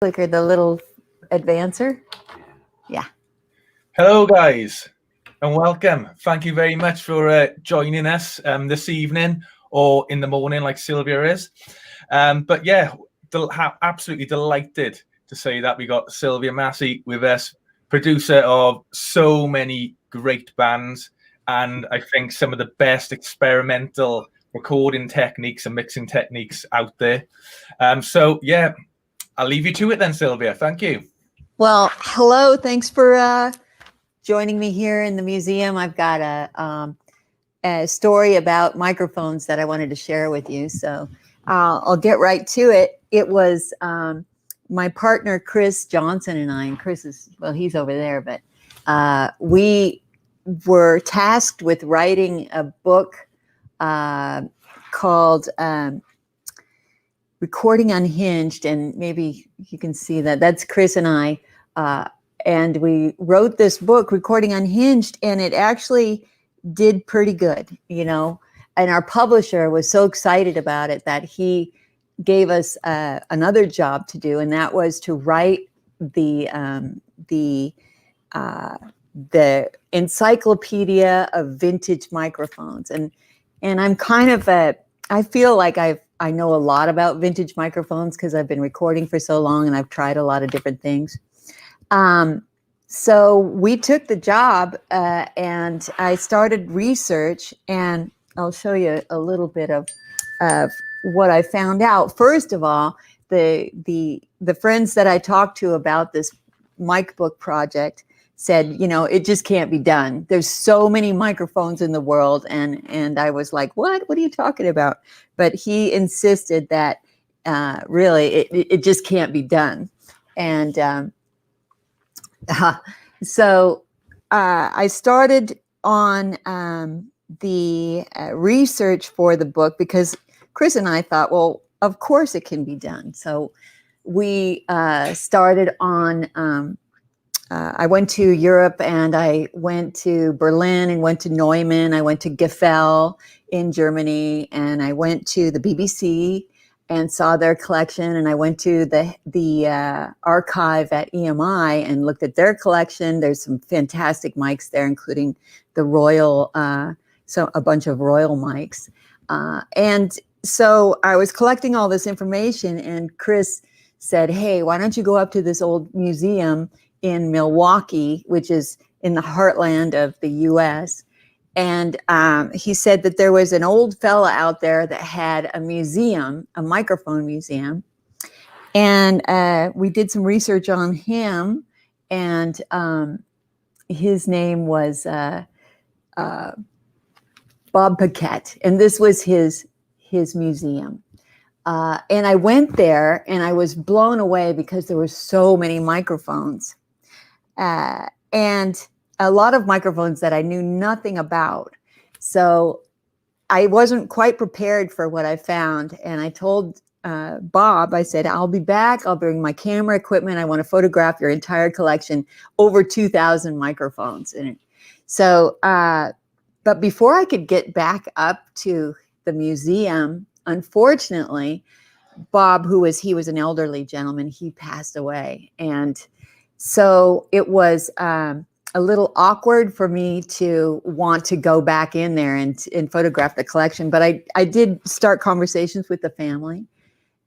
clicker, the little advancer. Yeah. Hello, guys, and welcome. Thank you very much for joining us this evening or in the morning, like Sylvia is. But yeah, absolutely delighted to say that we got Sylvia Massy with us, producer of so many great bands, and I think some of the best experimental recording techniques and mixing techniques out there. So yeah, I'll leave you to it then, Sylvia. Thank you. Well, hello. Thanks for joining me here in the museum. I've got a story about microphones that I wanted to share with you. So I'll get right to it. It was my partner, Chris Johnson, and I, and Chris is, well, he's over there, but we were tasked with writing a book called Recording Unhinged, and maybe you can see that. That's Chris and I. And we wrote this book, Recording Unhinged, and it actually did pretty good, you know. And our publisher was so excited about it that he gave us another job to do, and that was to write the encyclopedia of vintage microphones. And I'm kind of I feel like I know a lot about vintage microphones because I've been recording for so long and I've tried a lot of different things. So we took the job and I started research, and I'll show you a little bit of what I found out. First of all, the friends that I talked to about this mic book project said, you know, it just can't be done. There's so many microphones in the world. And I was like, what are you talking about? But he insisted that really it just can't be done. And so I started on the research for the book because Chris and I thought, well, of course it can be done. So we started on I went to Europe, and I went to Berlin and went to Neumann. I went to Gefell in Germany, and I went to the BBC and saw their collection. And I went to the archive at EMI and looked at their collection. There's some fantastic mics there, including the Royal, so a bunch of Royal mics. And so I was collecting all this information, and Chris said, hey, why don't you go up to this old museum in Milwaukee, which is in the heartland of the US. And he said that there was an old fella out there that had a museum, a microphone museum. And we did some research on him, and his name was Bob Paquette. And this was his museum. And I went there and I was blown away because there were so many microphones. And a lot of microphones that I knew nothing about. So I wasn't quite prepared for what I found. And I told Bob, I said, I'll be back. I'll bring my camera equipment. I want to photograph your entire collection, over 2,000 microphones in it. So, but before I could get back up to the museum, unfortunately, Bob, he was an elderly gentleman, he passed away. And so it was a little awkward for me to want to go back in there and photograph the collection. But I did start conversations with the family,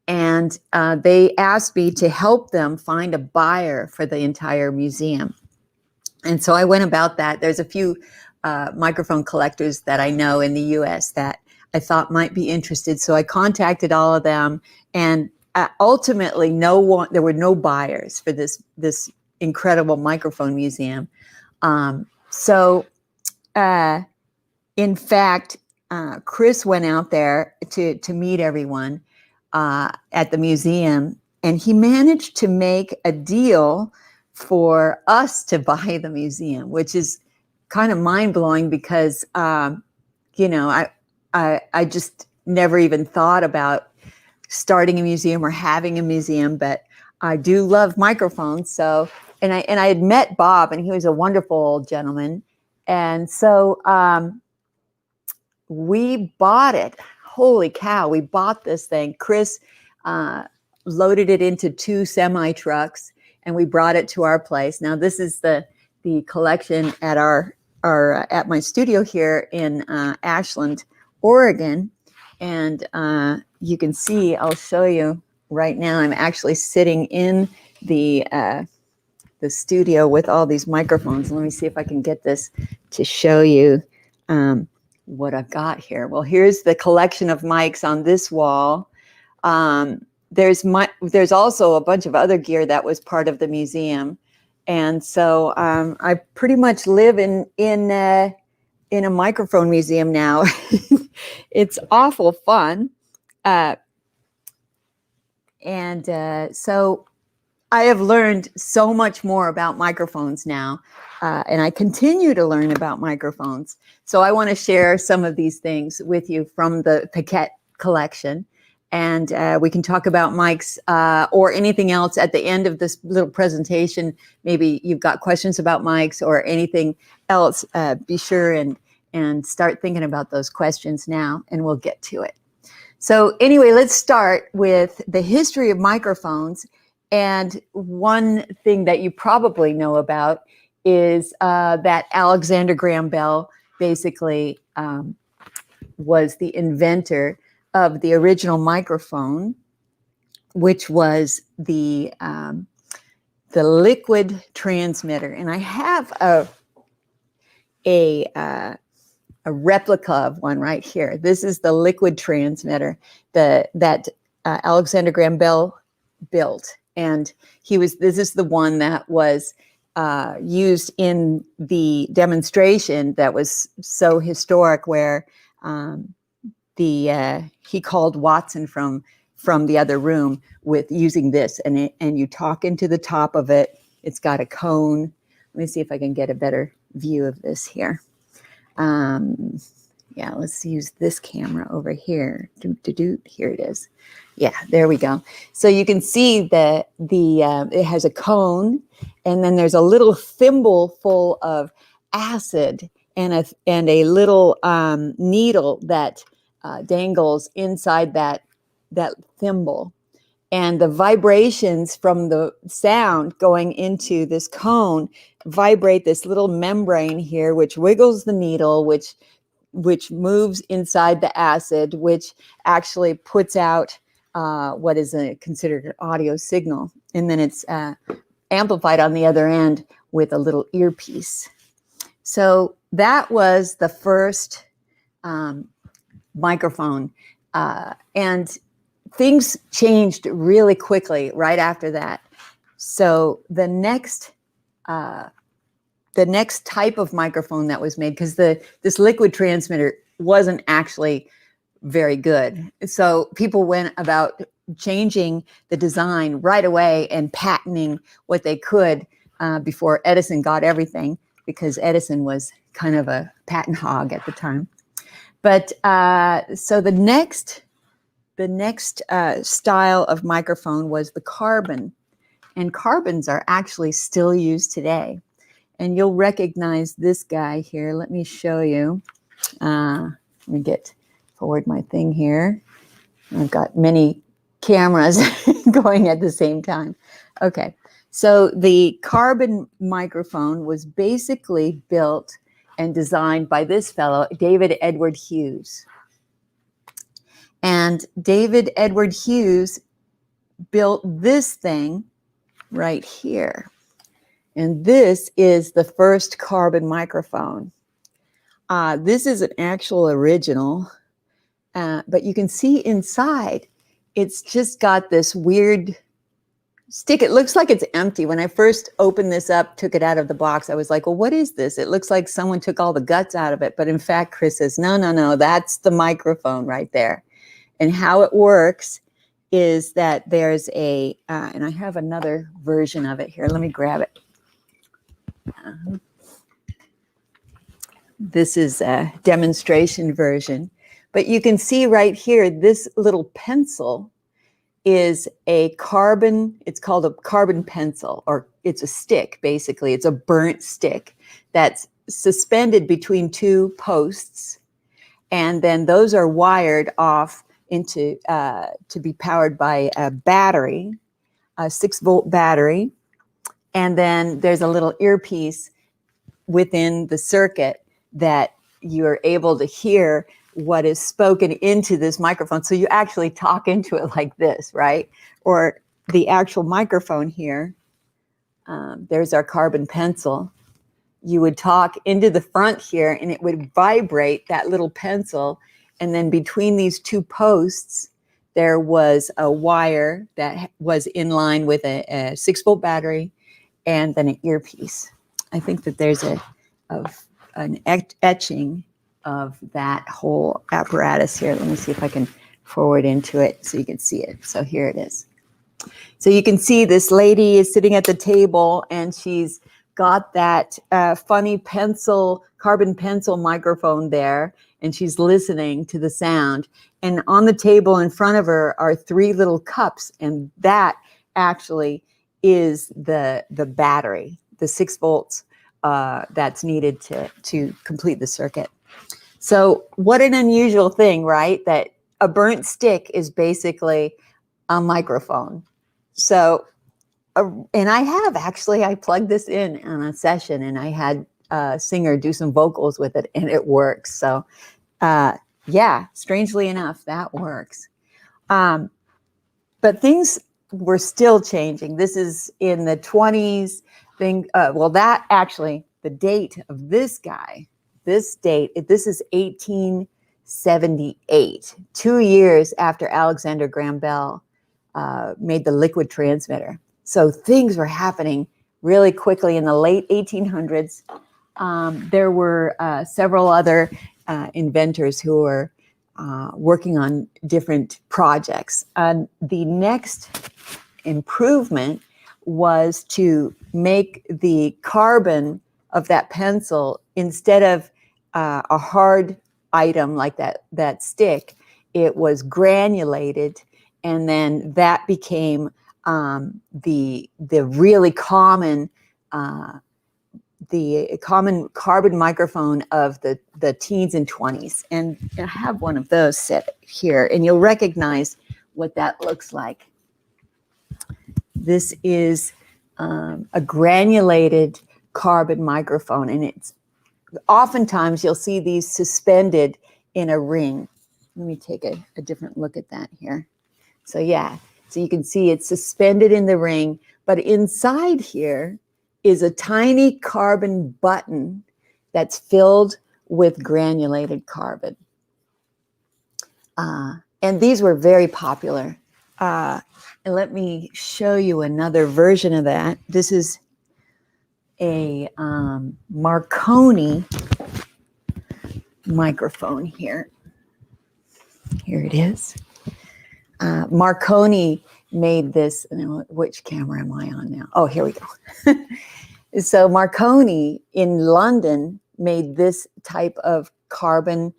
and they asked me to help them find a buyer for the entire museum. And so I went about that. There's a few microphone collectors that I know in the US that I thought might be interested. So I contacted all of them, and ultimately there were no buyers for this incredible microphone museum. So in fact, Chris went out there to meet everyone at the museum, and he managed to make a deal for us to buy the museum, which is kind of mind-blowing because, you know, I just never even thought about starting a museum or having a museum, but I do love microphones. So, and I had met Bob, and he was a wonderful old gentleman. And so we bought it. Holy cow, we bought this thing. Chris loaded it into 2 semi trucks, and we brought it to our place. Now this is the collection at at my studio here in Ashland, Oregon, and you can see. I'll show you right now. I'm actually sitting in the studio with all these microphones. Let me see if I can get this to show you what I've got here. Well, here's the collection of mics on this wall. There's also a bunch of other gear that was part of the museum, and so I pretty much live in a microphone museum now. It's awful fun, so I have learned so much more about microphones now, and I continue to learn about microphones. So I want to share some of these things with you from the Paquette collection, and we can talk about mics or anything else at the end of this little presentation. Maybe you've got questions about mics or anything else. Be sure and start thinking about those questions now, and we'll get to it. So anyway, let's start with the history of microphones. And one thing that you probably know about is that Alexander Graham Bell basically was the inventor of the original microphone, which was the liquid transmitter. And I have a replica of one right here. This is the liquid transmitter that Alexander Graham Bell built. And this is the one that was used in the demonstration that was so historic, where he called Watson from the other room with using this, and you talk into the top of it. It's got a cone. Let me see if I can get a better view of this here. Yeah, let's use this camera over here. Here it is. Yeah, there we go. So you can see that it has a cone, and then there's a little thimble full of acid and a little needle that dangles inside that thimble. And the vibrations from the sound going into this cone vibrate this little membrane here, which wiggles the needle, which moves inside the acid, which actually puts out what is considered an audio signal. And then it's amplified on the other end with a little earpiece. So that was the first microphone. And things changed really quickly right after that. So the next type of microphone that was made, because this liquid transmitter wasn't actually very good. So people went about changing the design right away and patenting what they could before Edison got everything, because Edison was kind of a patent hog at the time. But so the next style of microphone was the carbon, and carbons are actually still used today. And you'll recognize this guy here. Let me show you. Let me get forward my thing here. I've got many cameras going at the same time. Okay, so the carbon microphone was basically built and designed by this fellow, David Edward Hughes. And David Edward Hughes built this thing right here. And this is the first carbon microphone. This is an actual original, but you can see inside, it's just got this weird stick. It looks like it's empty. When I first opened this up, took it out of the box, I was like, well, what is this? It looks like someone took all the guts out of it. But in fact, Chris says, no, that's the microphone right there. And how it works is that there's and I have another version of it here. Let me grab it. This is a demonstration version, but you can see right here, this little pencil is a carbon, it's called a carbon pencil, or it's a stick, basically. It's a burnt stick that's suspended between two posts, and then those are wired off into to be powered by a battery, a 6-volt battery. And then there's a little earpiece within the circuit that you're able to hear what is spoken into this microphone. So you actually talk into it like this, right? Or the actual microphone here. There's our carbon pencil. You would talk into the front here and it would vibrate that little pencil. And then between these two posts, there was a wire that was in line with a 6-volt battery and then an earpiece. I think that there's an etching of that whole apparatus here. Let me see if I can forward into it so you can see it. So here it is. So you can see this lady is sitting at the table and she's got that funny carbon pencil microphone there, and she's listening to the sound. And on the table in front of her are 3 little cups, and that actually is the battery, the 6 volts that's needed to complete the circuit. So what an unusual thing, right? That a burnt stick is basically a microphone. So, and I plugged this in on a session and I had a singer do some vocals with it and it works. So, yeah, strangely enough, that works. But things were still changing. This is in the 20s thing. That actually, the date of this guy, this is 1878, 2 years after Alexander Graham Bell made the liquid transmitter. So things were happening really quickly in the late 1800s. There were several other inventors who were working on different projects. The next improvement was to make the carbon of that pencil, instead of a hard item like that stick, it was granulated, and then that became the really common carbon microphone of the teens and 20s. And I have one of those set here, and you'll recognize what that looks like. This is a granulated carbon microphone, and it's oftentimes you'll see these suspended in a ring. Let me take a different look at that here. So yeah, so you can see it's suspended in the ring, but inside here is a tiny carbon button that's filled with granulated carbon. And these were very popular. And let me show you another version of that. This is a Marconi microphone here. Here it is. Marconi made this. Which camera am I on now? Oh, here we go. So Marconi in London made this type of carbon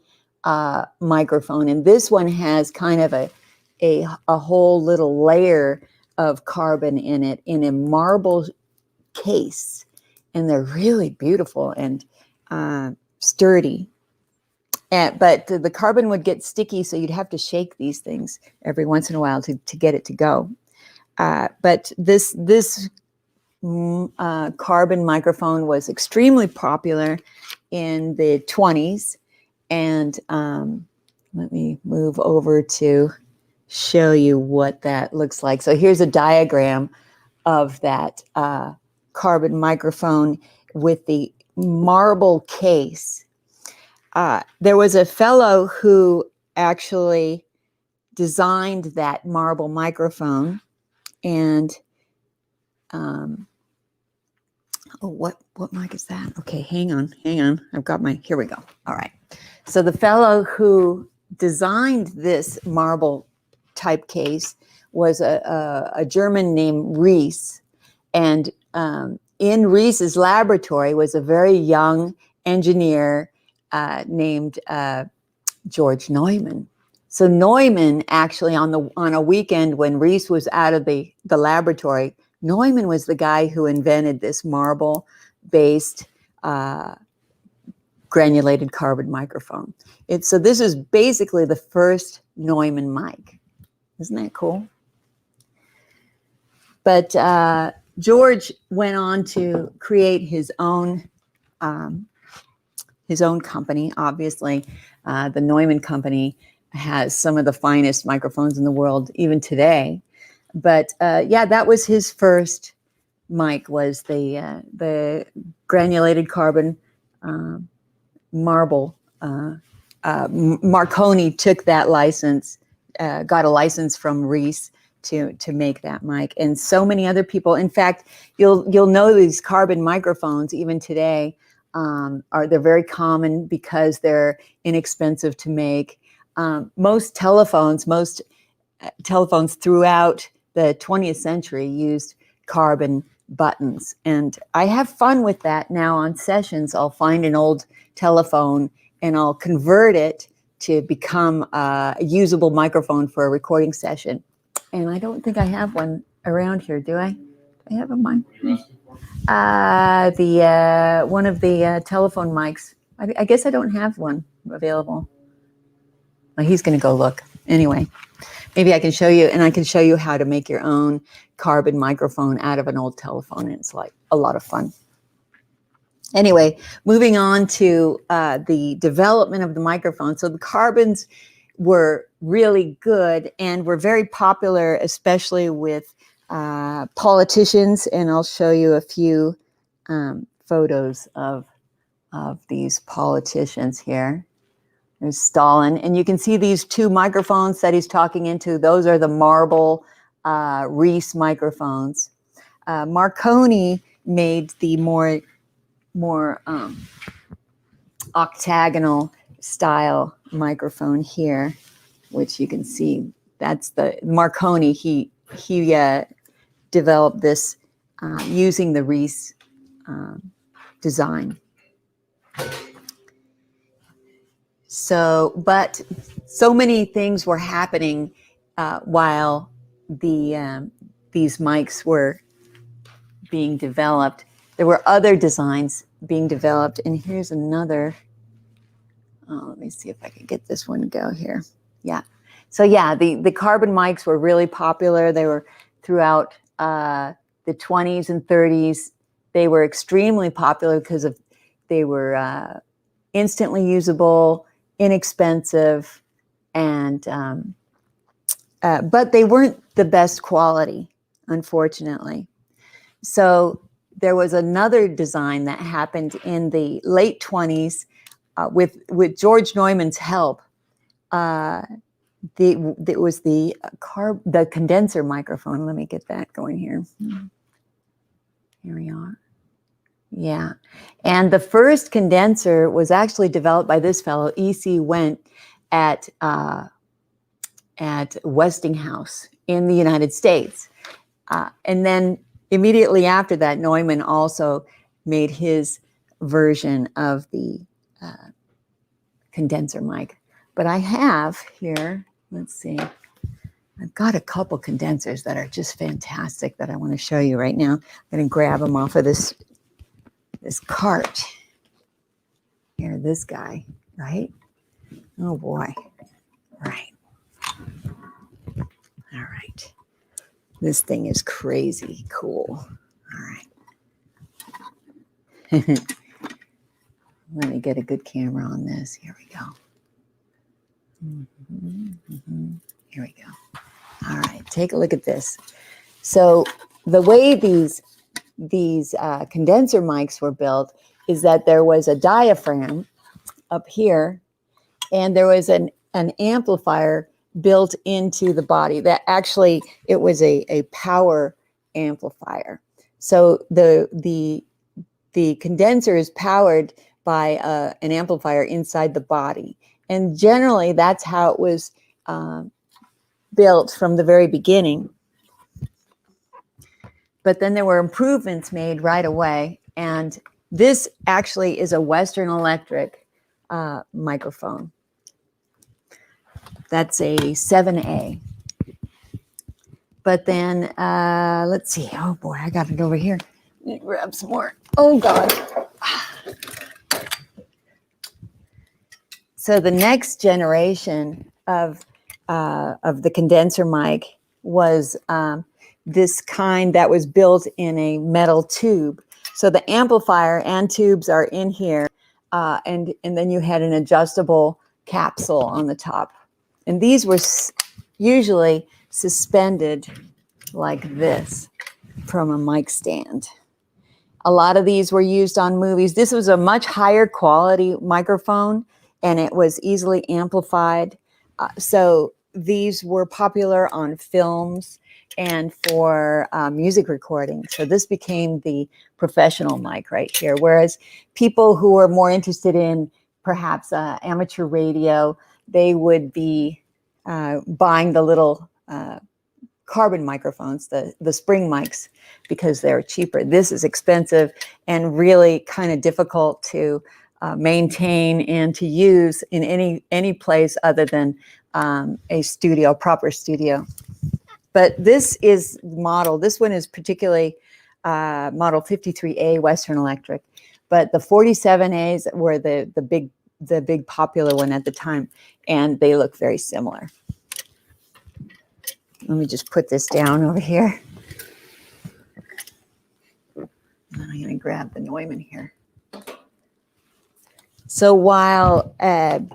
microphone, and this one has kind of a whole little layer of carbon in it in a marble case, and they're really beautiful and sturdy. But the carbon would get sticky, so you'd have to shake these things every once in a while to get it to go. But this carbon microphone was extremely popular in the 20s. And let me move over to show you what that looks like. So here's a diagram of that carbon microphone with the marble case. There was a fellow who actually designed that marble microphone, and what mic is that? Okay, hang on. I've got here we go. All right. So the fellow who designed this marble type case was a German named Rees, and in Rees's laboratory was a very young engineer named George Neumann. So Neumann actually on a weekend when Rees was out of the laboratory, Neumann was the guy who invented this marble-based granulated carbon microphone. So this is basically the first Neumann mic. Isn't that cool? But George went on to create his own company. Obviously, the Neumann company has some of the finest microphones in the world, even today. But yeah, that was his first mic, was the granulated carbon marble. Marconi took that license, got a license from Reese to make that mic, and so many other people. In fact, you'll know these carbon microphones even today. They're very common because they're inexpensive to make. Most telephones throughout the 20th century used carbon buttons, and I have fun with that now on sessions. I'll find an old telephone and I'll convert it to become a usable microphone for a recording session. And I don't think I have one around here, do I? Do I have a mic? One of the telephone mics. I guess I don't have one available. Well, he's going to go look. Anyway, maybe I can show you, and I can show you how to make your own carbon microphone out of an old telephone. And it's like a lot of fun. Anyway, moving on to the development of the microphone. So the carbons were really good and were very popular, especially with politicians. And I'll show you a few photos of these politicians here. There's Stalin, and you can see these two microphones that he's talking into. Those are the marble Reese microphones. Marconi made the more octagonal style microphone here, which you can see. That's the Marconi. He developed this using the Reese design. But so many things were happening while these mics were being developed. There were other designs being developed, and here's another. Oh, let me see if I can get this one to go here. Yeah. So yeah, the carbon mics were really popular. They were throughout the 20s and 30s. They were extremely popular because they were instantly usable, inexpensive, and but they weren't the best quality, unfortunately. So there was another design that happened in the late 20s with George Neumann's help. It was the condenser microphone. Let me get that going here. Here we are. Yeah. And the first condenser was actually developed by this fellow, E.C. Wendt, at Westinghouse in the United States. And then immediately after that, Neumann also made his version of the condenser mic. But I have here, let's see, I've got a couple condensers that are just fantastic that I want to show you right now. I'm going to grab them off of this cart. Here, this guy, right? Oh boy. Right. All right. This thing is crazy cool. All right. Let me get a good camera on this. Here we go. Here we go. All right, take a look at this. So the way these condenser mics were built is that there was a diaphragm up here, and there was an amplifier built into the body. That actually, it was a power amplifier. So the condenser is powered by an amplifier inside the body, and generally that's how it was built from the very beginning. But then there were improvements made right away, and this actually is a Western Electric microphone. That's a 7A. But then, let's see. Oh boy, I got it over here. Let me grab some more. Oh God. So the next generation of the condenser mic was this kind that was built in a metal tube. So the amplifier and tubes are in here, and then you had an adjustable capsule on the top. And these were usually suspended like this from a mic stand. A lot of these were used on movies. This was a much higher quality microphone, and it was easily amplified. So these were popular on films and for music recording. So this became the professional mic right here. Whereas people who were more interested in perhaps amateur radio, they would be buying the little carbon microphones, the spring mics, because they're cheaper. This is expensive and really kind of difficult to maintain and to use in any place other than a studio, proper studio. But this is model. This one is particularly model 53A Western Electric, but the 47As were the big popular one at the time, and they look very similar. Let me just put this down over here. And I'm going to grab the Neumann here. So while the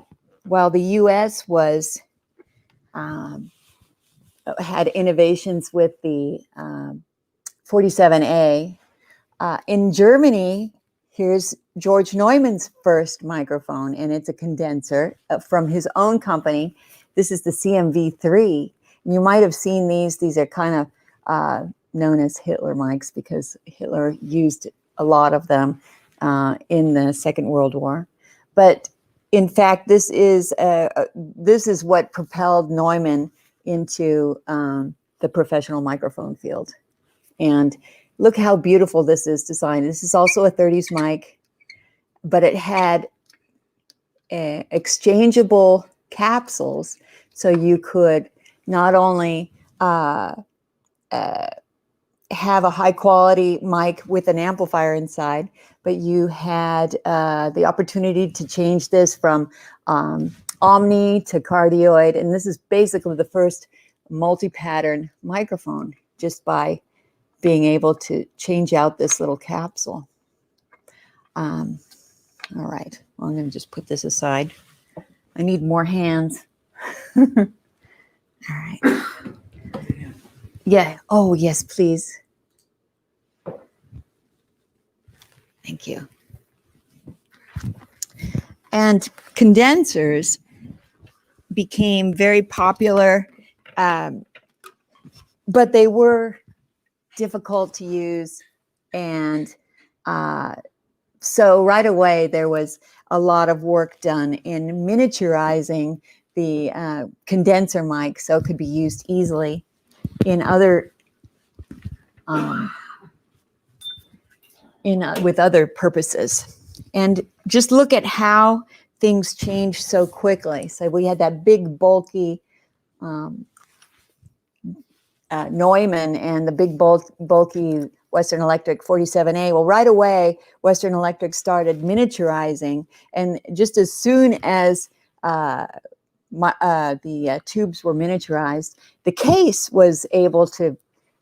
U.S. was had innovations with the 47A, in Germany, here's George Neumann's first microphone, and it's a condenser from his own company. This is the CMV3. You might have seen these. These are kind of known as Hitler mics because Hitler used a lot of them in the Second World War. But in fact, this is what propelled Neumann into the professional microphone field. And look how beautiful this is designed. This is also a 30s mic, but it had exchangeable capsules, so you could not only have a high quality mic with an amplifier inside, but you had the opportunity to change this from omni to cardioid. And this is basically the first multi-pattern microphone, just by being able to change out this little capsule. All right, well, I'm going to just put this aside. I need more hands. All right. Yeah. Oh, yes, please. Thank you. And condensers became very popular, but they were difficult to use. And so right away, there was a lot of work done in miniaturizing the condenser mic so it could be used easily in other with other purposes. And just look at how things changed so quickly. So we had that big bulky Neumann and the big bulky Western Electric 47A. Well, right away, Western Electric started miniaturizing, and just as soon as the tubes were miniaturized, the case was able to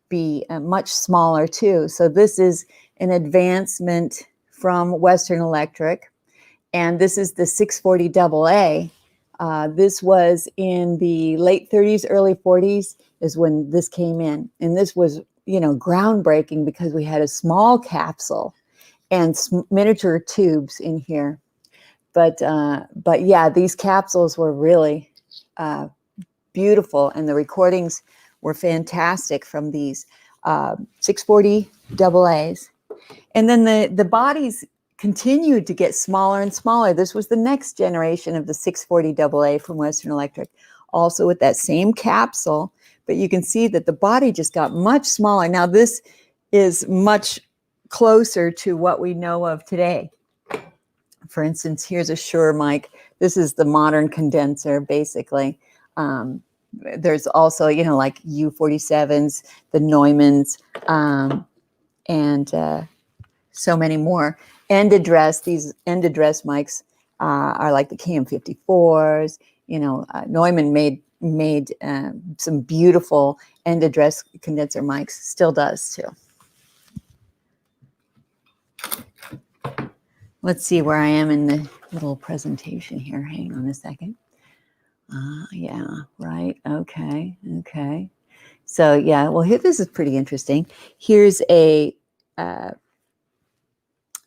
be much smaller too. So this is an advancement from Western Electric, and this is the 640 AA. This was in the late 30s, early 40s is when this came in, and this was, you know, groundbreaking because we had a small capsule and miniature tubes in here. But yeah, these capsules were really beautiful, and the recordings were fantastic from these 640 AAs. And then the bodies continued to get smaller and smaller. This was the next generation of the 640 AA from Western Electric, also with that same capsule, but you can see that the body just got much smaller. Now this is much closer to what we know of today. For instance, here's a Shure mic. This is the modern condenser, basically. There's also, you know, like U47s, the Neumanns, and so many more. End address, these end address mics are like the KM54s. You know, Neumann made some beautiful end address condenser mics, still does too. Let's see where I am in the little presentation here. Hang on a second. Yeah, right. Okay. So yeah, well, here, this is pretty interesting. Here's a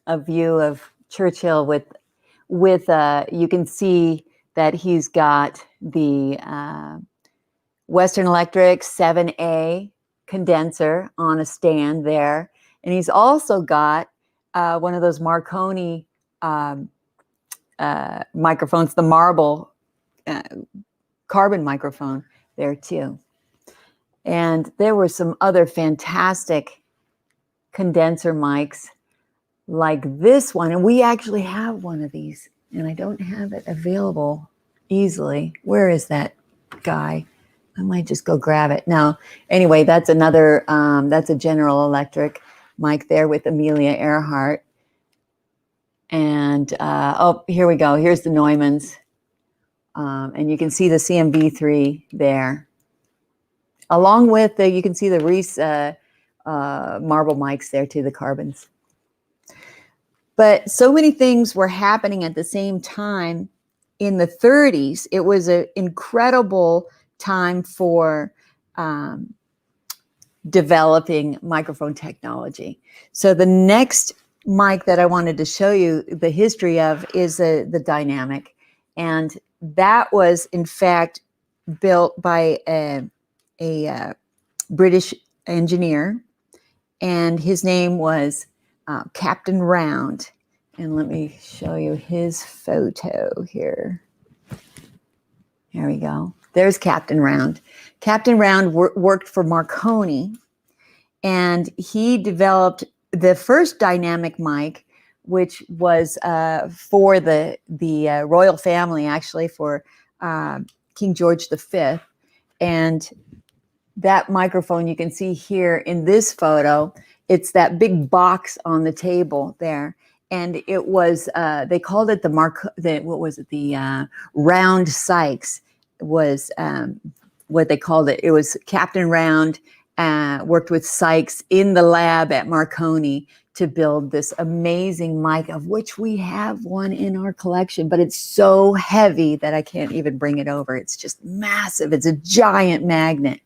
view of Churchill with you can see that he's got the Western Electric 7A condenser on a stand there, and he's also got one of those Marconi microphones, the marble carbon microphone there too. And there were some other fantastic condenser mics like this one, and we actually have one of these, and I don't have it available easily. Where is that guy? I might just go grab it. No, anyway, that's another, that's a General Electric mic there with Amelia Earhart. And, oh, here we go. Here's the Neumanns. And you can see the CMB3 there. Along with you can see the Reese marble mics there too, the carbons. But so many things were happening at the same time in the 30s. It was an incredible time for developing microphone technology. So the next mic that I wanted to show you the history of is the dynamic. And that was, in fact, built by a British engineer, and his name was Captain Round. And let me show you his photo here. There we go. There's Captain Round. Captain Round worked for Marconi, and he developed the first dynamic mic, which was for the royal family, actually, for King George V. And that microphone you can see here in this photo, it's that big box on the table there. And it was, they called it the Round Sykes was what they called it. It was Captain Round worked with Sykes in the lab at Marconi to build this amazing mic, of which we have one in our collection, but it's so heavy that I can't even bring it over. It's just massive. It's a giant magnet.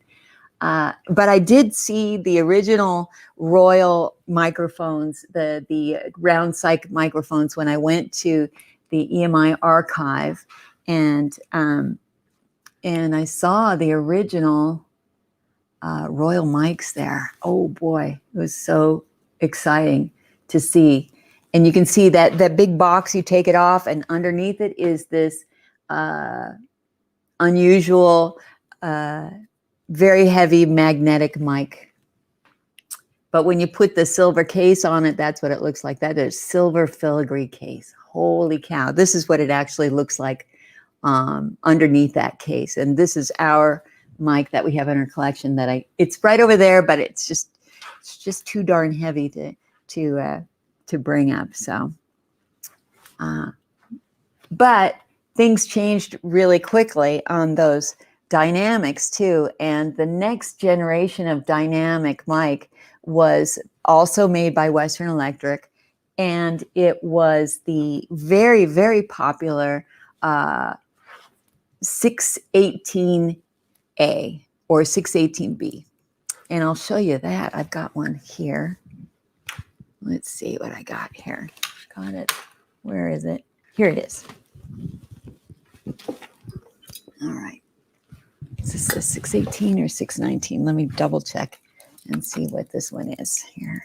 But I did see the original Royal microphones, the Round Syke microphones, when I went to the EMI archive, and I saw the original Royal mics there. Oh boy, it was so exciting to see. And you can see that big box, you take it off, and underneath it is this unusual, very heavy magnetic mic. But when you put the silver case on it, that's what it looks like. That is silver filigree case. Holy cow. This is what it actually looks like underneath that case. And this is our mic that we have in our collection it's right over there, but it's just too darn heavy to bring up. So, but things changed really quickly on those dynamics too. And the next generation of dynamic mic was also made by Western Electric, and it was the very, very popular 618A or 618B. And I'll show you that. I've got one here. Let's see what I got here. Got it. Where is it? Here it is. All right. Is this a 618 or 619? Let me double check and see what this one is here.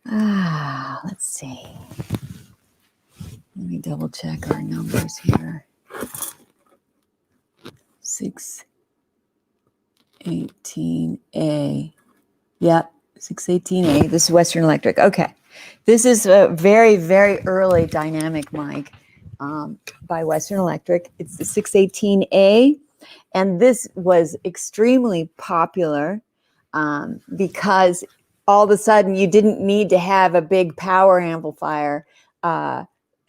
Let's see. Let me double check our numbers here. 618A. Yep, 618A. This is Western Electric. Okay. This is a very, very early dynamic mic by Western Electric. It's the 618A. And this was extremely popular because all of a sudden you didn't need to have a big power amplifier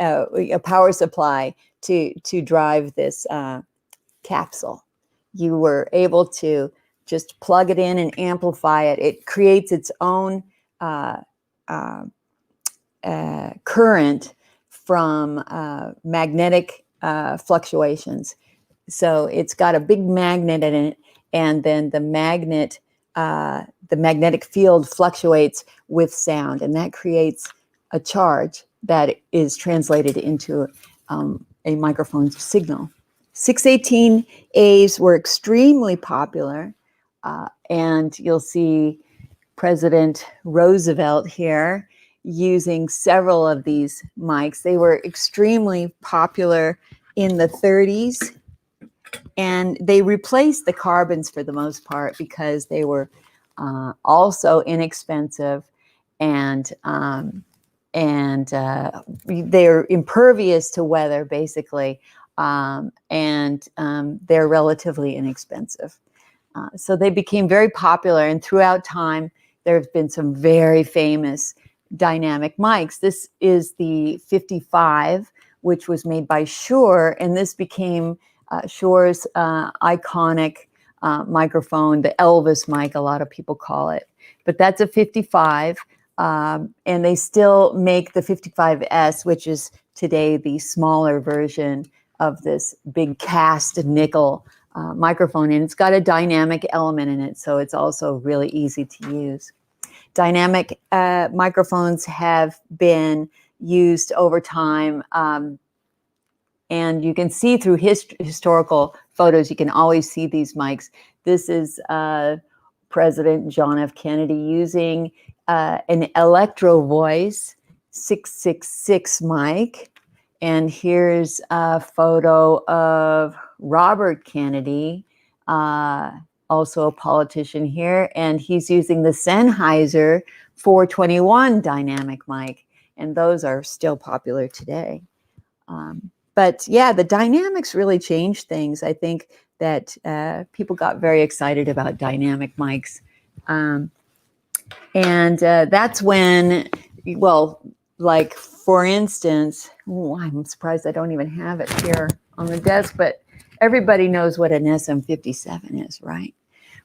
a power supply to drive this capsule. You were able to just plug it in and amplify it. It creates its own current from magnetic fluctuations. So it's got a big magnet in it, and then the magnetic field fluctuates with sound, and that creates a charge that is translated into a microphone signal. 618As were extremely popular, and you'll see President Roosevelt here using several of these mics. They were extremely popular in the 30s, and they replaced the carbons for the most part because they were also inexpensive, and they're impervious to weather, basically, and they're relatively inexpensive. So they became very popular, and throughout time, there have been some very famous dynamic mics. This is the 55, which was made by Shure, and this became Shure's iconic microphone, the Elvis mic, a lot of people call it. But that's a 55, and they still make the 55S, which is today the smaller version of this big cast nickel microphone, and it's got a dynamic element in it, so it's also really easy to use. Dynamic microphones have been used over time, and you can see through historical photos, you can always see these mics. This is President John F. Kennedy using an Electro Voice 666 mic. And here's a photo of Robert Kennedy, also a politician here, and he's using the Sennheiser 421 dynamic mic, and those are still popular today. But yeah, the dynamics really changed things. I think that people got very excited about dynamic mics. And that's when, well, like for instance, I'm surprised I don't even have it here on the desk, but everybody knows what an SM57 is, right?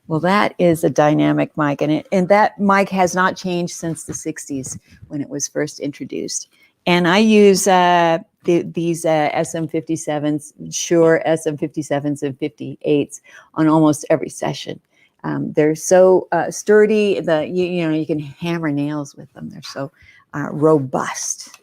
Well, that is a dynamic mic, and that mic has not changed since the 60s when it was first introduced. And I use these SM57s, Shure SM57s and 58s on almost every session. They're so sturdy that you can hammer nails with them. They're so robust.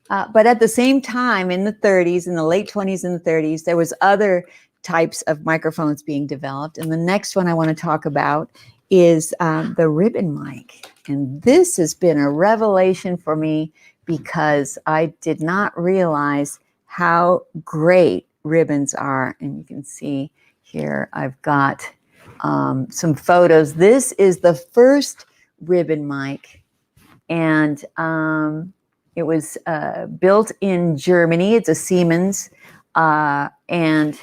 But at the same time, in the 30s, in the late 20s and the 30s, there was other types of microphones being developed. And the next one I want to talk about is the ribbon mic. And this has been a revelation for me because I did not realize how great ribbons are. And you can see here, I've got some photos. This is the first ribbon mic, and it was built in Germany. It's a Siemens, and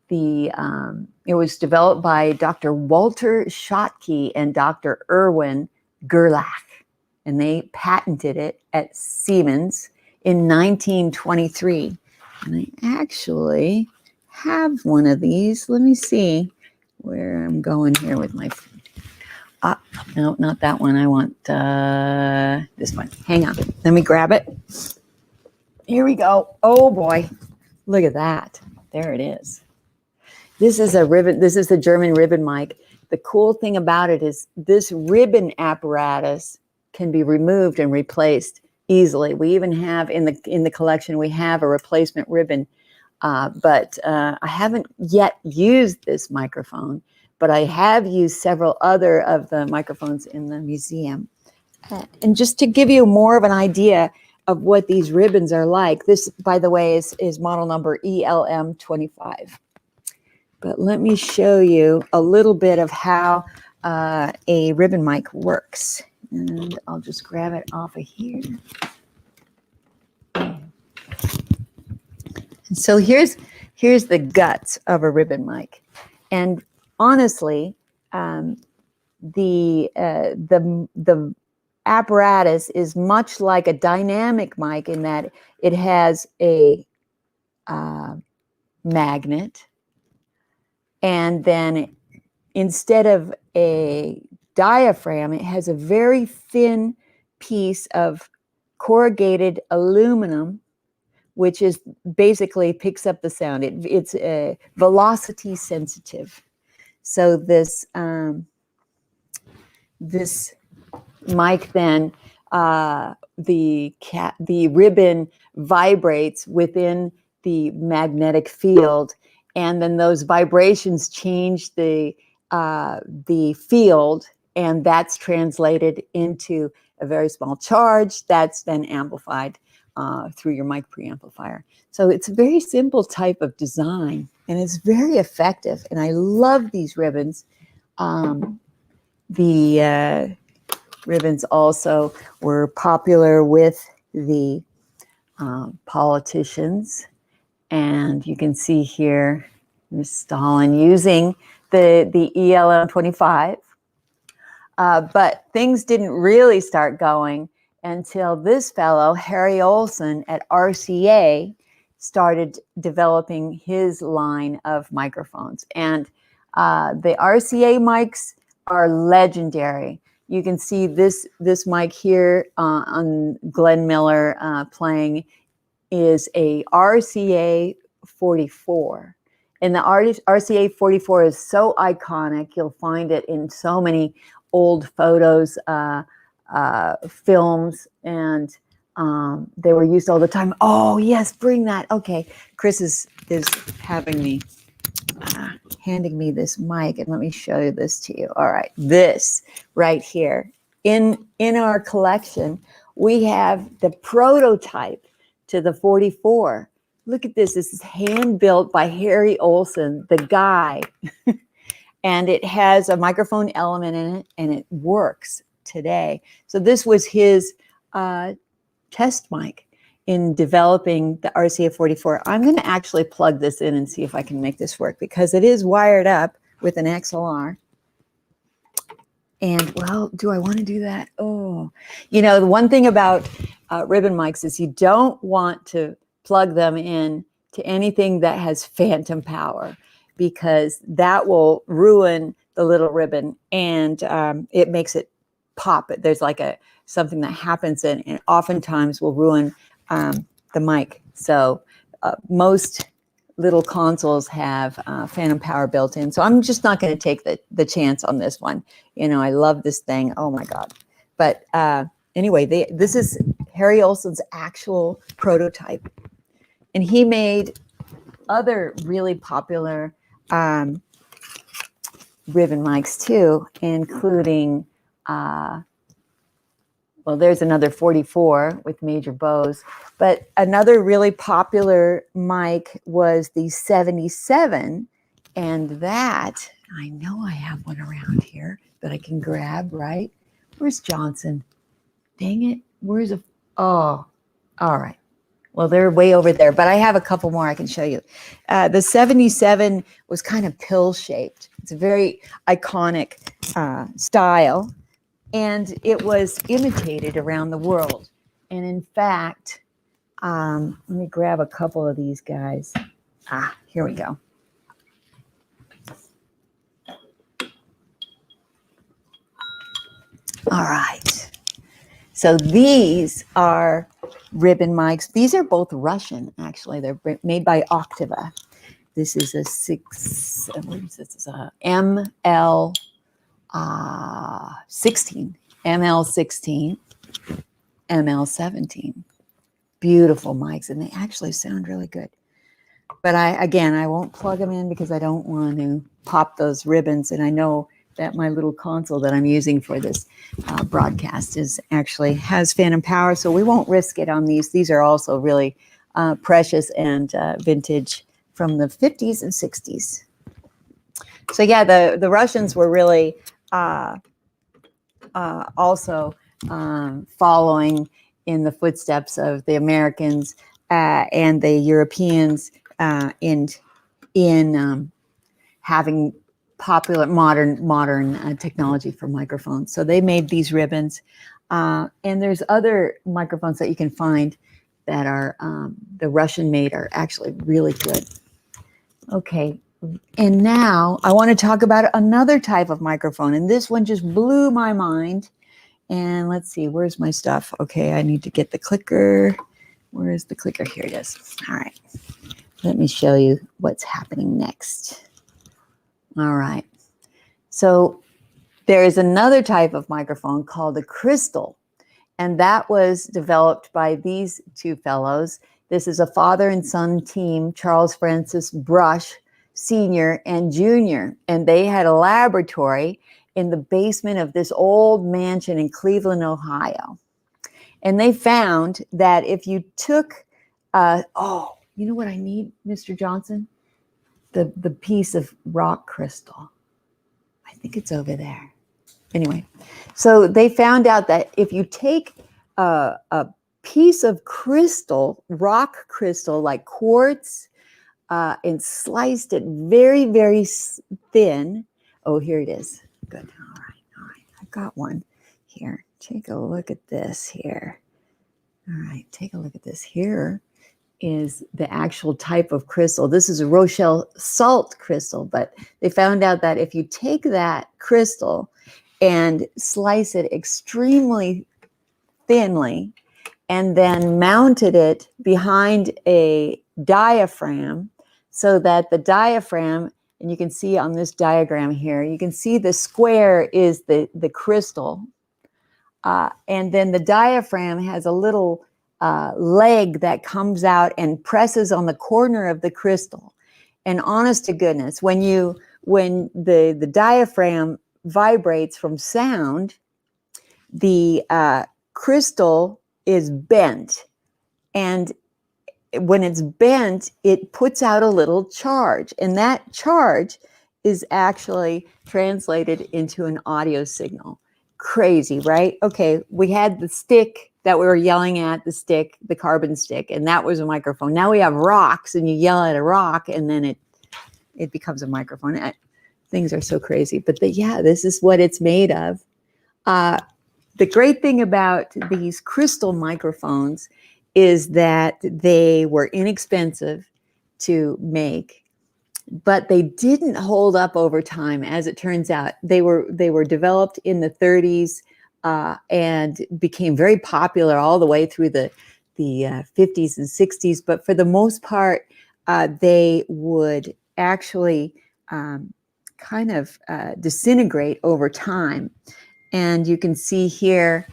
it was developed by Dr. Walter Schottky and Dr. Erwin Gerlach, and they patented it at Siemens in 1923. And I actually have one of these. Let me see where I'm going here with my. No, not that one. I want this one. Hang on. Let me grab it. Here we go. Oh boy. Look at that. There it is. This is a ribbon. This is the German ribbon mic. The cool thing about it is this ribbon apparatus can be removed and replaced easily. We even have in the collection, we have a replacement ribbon, but I haven't yet used this microphone, but I have used several other of the microphones in the museum. And just to give you more of an idea of what these ribbons are like, this, by the way, is model number ELM25. But let me show you a little bit of how a ribbon mic works. And I'll just grab it off of here. And so here's the guts of a ribbon mic. And honestly, the apparatus is much like a dynamic mic in that it has a magnet, and then instead of a diaphragm, it has a very thin piece of corrugated aluminum, which is basically picks up the sound. It's velocity sensitive. So this this mic then, the ribbon vibrates within the magnetic field, and then those vibrations change the field, and that's translated into a very small charge that's then amplified through your mic preamplifier. So it's a very simple type of design, and it's very effective. And I love these ribbons. The ribbons also were popular with the politicians, and you can see here Stalin using the ELM-25. But things didn't really start going until this fellow, Harry Olson at RCA, started developing his line of microphones. And the RCA mics are legendary. You can see this mic here on Glenn Miller playing is a RCA 44. And the RCA 44 is so iconic. You'll find it in so many old photos, films, and they were used all the time. Oh, yes, bring that. Okay, Chris is having me, handing me this mic, and let me show you this to you. All right, this right here. In our collection, we have the prototype to the 44. Look at this. This is hand-built by Harry Olson, the guy. And it has a microphone element in it, and it works today. So this was his test mic in developing the RCA 44. I'm going to actually plug this in and see if I can make this work, because it is wired up with an XLR. And, well, do I want to do that? Oh, you know, the one thing about ribbon mics is you don't want to plug them in to anything that has phantom power, because that will ruin the little ribbon, and it makes it pop. There's like something that happens, and oftentimes will ruin the mic. So most little consoles have phantom power built in. So I'm just not going to take the chance on this one. You know, I love this thing. Oh my God. But anyway, this is Harry Olson's actual prototype. And he made other really popular ribbon mics too, including, well, there's another 44 with major bows, but another really popular mic was the 77, and that, I know I have one around here that I can grab, right? Where's Johnson? Dang it, where's oh, all right. Well, they're way over there, but I have a couple more I can show you. The 77 was kind of pill-shaped. It's a very iconic style, and it was imitated around the world. And in fact, let me grab a couple of these guys. Here we go. All right. So these are ribbon mics. These are both Russian, actually. They're made by Octava. This is a ML16, ML16, ML17. Beautiful mics, and they actually sound really good. But I won't plug them in because I don't want to pop those ribbons, and I know that my little console that I'm using for this broadcast has phantom power, so we won't risk it on these. These are also really precious and vintage from the 50s and 60s. So yeah, the Russians were really also following in the footsteps of the Americans and the Europeans in having popular modern technology for microphones. So they made these ribbons. And there's other microphones that you can find that are the Russian made are actually really good. Okay, and now I want to talk about another type of microphone, and this one just blew my mind. And let's see, where's my stuff? Okay, I need to get the clicker. Where is the clicker? Here it is. All right, let me show you what's happening next. All right, so there is another type of microphone called a crystal, and that was developed by these two fellows. This is a father and son team, Charles Francis Brush Sr. and Jr., and they had a laboratory in the basement of this old mansion in Cleveland, Ohio. And they found that if you took, you know what I need, Mr. Johnson? The piece of rock crystal. I think it's over there. Anyway, so they found out that if you take a piece of crystal, rock crystal, like quartz, and sliced it very, very thin. Oh, here it is. Good. All right. I've got one here. Take a look at this here. All right. Take a look at this. Here is the actual type of crystal. This is a Rochelle salt crystal, but they found out that if you take that crystal and slice it extremely thinly and then mounted it behind a diaphragm so that the diaphragm, and you can see on this diagram here, you can see the square is the crystal. And then the diaphragm has a little leg that comes out and presses on the corner of the crystal. And honest to goodness, when the diaphragm vibrates from sound, the crystal is bent. And when it's bent, it puts out a little charge. And that charge is actually translated into an audio signal. Crazy, right? Okay, we had the stick that we were yelling at, the carbon stick, and that was a microphone. Now we have rocks, and you yell at a rock, and then it becomes a microphone. Things are so crazy. But this is what it's made of. The great thing about these crystal microphones is that they were inexpensive to make, but they didn't hold up over time. As it turns out, they were developed in the 30s and became very popular all the way through the 50s and 60s. But for the most part, they would actually kind of disintegrate over time. And you can see here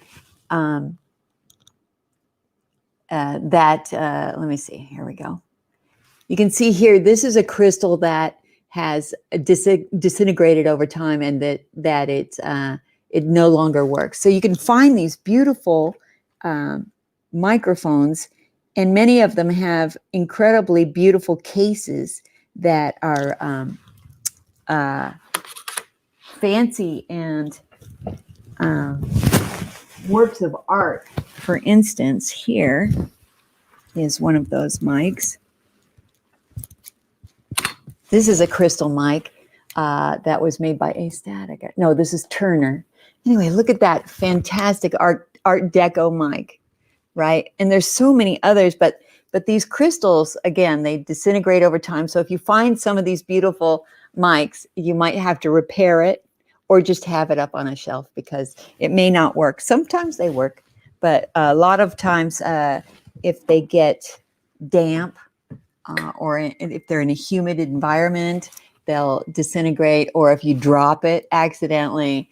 let me see, here we go. You can see here, this is a crystal that has disintegrated over time and that it no longer works. So you can find these beautiful microphones, and many of them have incredibly beautiful cases that are fancy and works of art. For instance, here is one of those mics. This is a crystal mic that was made by Astatic. No, this is Turner. Anyway, look at that fantastic Art Deco mic, right? And there's so many others, but these crystals, again, they disintegrate over time. So if you find some of these beautiful mics, you might have to repair it or just have it up on a shelf because it may not work. Sometimes they work, but a lot of times if they get damp or if they're in a humid environment, they'll disintegrate, or if you drop it accidentally,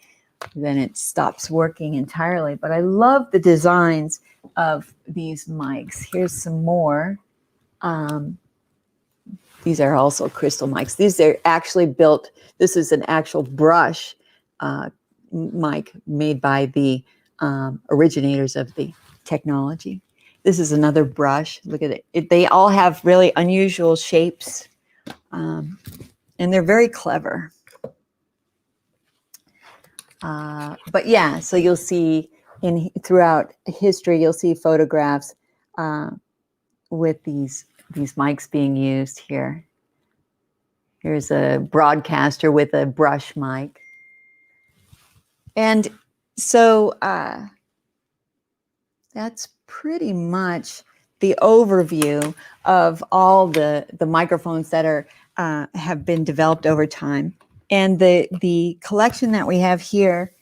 then it stops working entirely. But I love the designs of these mics. Here's some more. These are also crystal mics. These are actually built, this is an actual brush mic made by the originators of the technology. This is another brush. Look at it. They all have really unusual shapes, and they're very clever. But yeah, so you'll see throughout history, you'll see photographs with these mics being used here. Here's a broadcaster with a brush mic. And so that's pretty much the overview of all the microphones that are have been developed over time. And the collection that we have here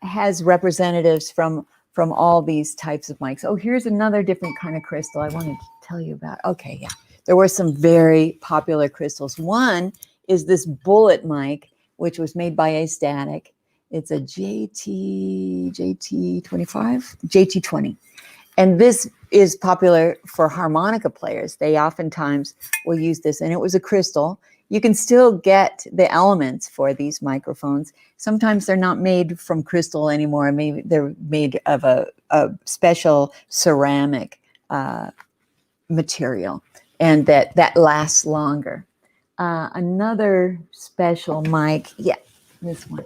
has representatives from all these types of mics. Oh, here's another different kind of crystal I wanted to tell you about. Okay, yeah. There were some very popular crystals. One is this bullet mic, which was made by A-Static. It's a JT20. And this is popular for harmonica players. They oftentimes will use this, and it was a crystal. You can still get the elements for these microphones. Sometimes they're not made from crystal anymore. Maybe they're made of a special ceramic material, and that lasts longer. Another special mic, yeah, this one.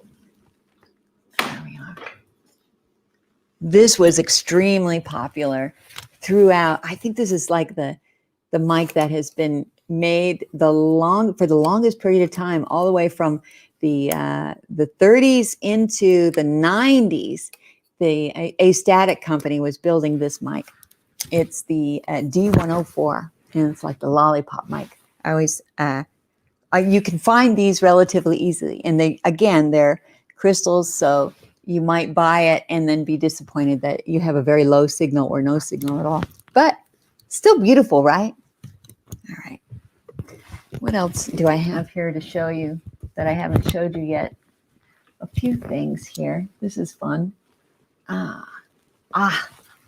There we are. This was extremely popular throughout. I think this is like the mic that has been made for the longest period of time, all the way from the 30s into the 90s. The A-Static company was building this mic. It's the D104, and it's like the lollipop mic. I always you can find these relatively easily, and they're crystals, so you might buy it and then be disappointed that you have a very low signal or no signal at all. But still beautiful, right? All right. What else do I have here to show you that I haven't showed you yet? A few things here. This is fun.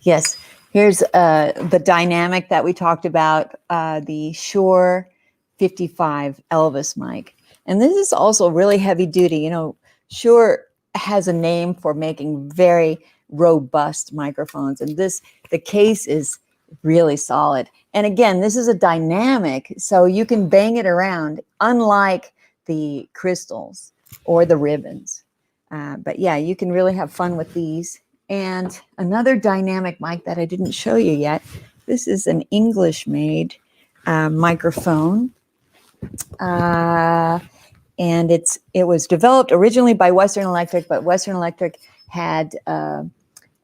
Yes. Here's the dynamic that we talked about, the Shure 55 Elvis mic. And this is also really heavy duty. You know, Shure has a name for making very robust microphones, and the case is really solid. And again, this is a dynamic, so you can bang it around, unlike the crystals or the ribbons. But yeah, you can really have fun with these. And another dynamic mic that I didn't show you yet, this is an English-made microphone. And it was developed originally by Western Electric, but Western Electric had a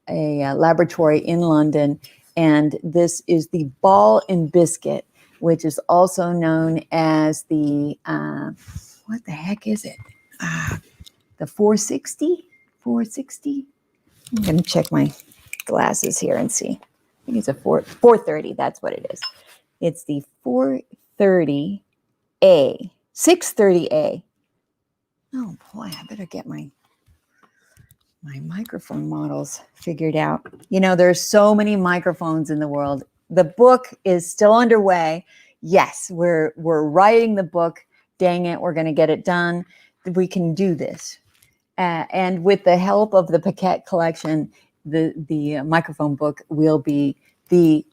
laboratory in London, and this is the Ball and Biscuit, which is also known as the what the heck is it? The 460? 460? I'm going to check my glasses here and see. I think it's a 430. That's what it is. It's the 430A. 630A. Oh boy, I better get my microphone models figured out. You know, there's so many microphones in the world. The book is still underway. Yes, we're writing the book. Dang it, we're going to get it done. We can do this. And with the help of the Paquette collection, the microphone book will be the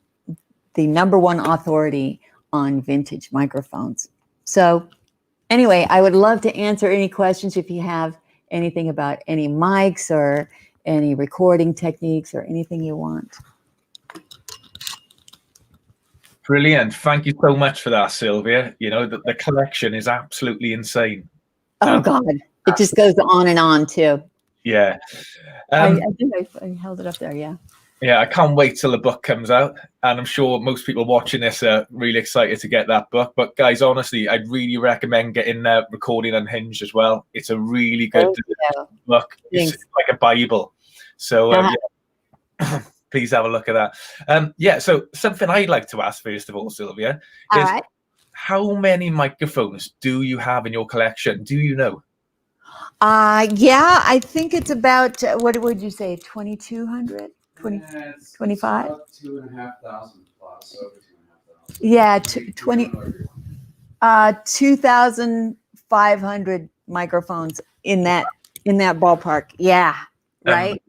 number one authority on vintage microphones. So anyway, I would love to answer any questions if you have anything about any mics or any recording techniques or anything you want. Brilliant. Thank you so much for that, Sylvia. You know, the collection is absolutely insane. Oh, God. It just goes on and on, too. Yeah. I think I held it up there, yeah. Yeah, I can't wait till the book comes out. And I'm sure most people watching this are really excited to get that book. But guys, honestly, I'd really recommend getting Recording Unhinged as well. It's a really good book. It's like a Bible. So yeah, please have a look at that. Yeah, so something I'd like to ask, first of all, Sylvia, is how many microphones do you have in your collection? Do you know? Yeah, I think it's about, what would you say, 2,200? 25? 2,500 plus, over 2,500. Yeah, 2,500 microphones in that ballpark. Yeah, right.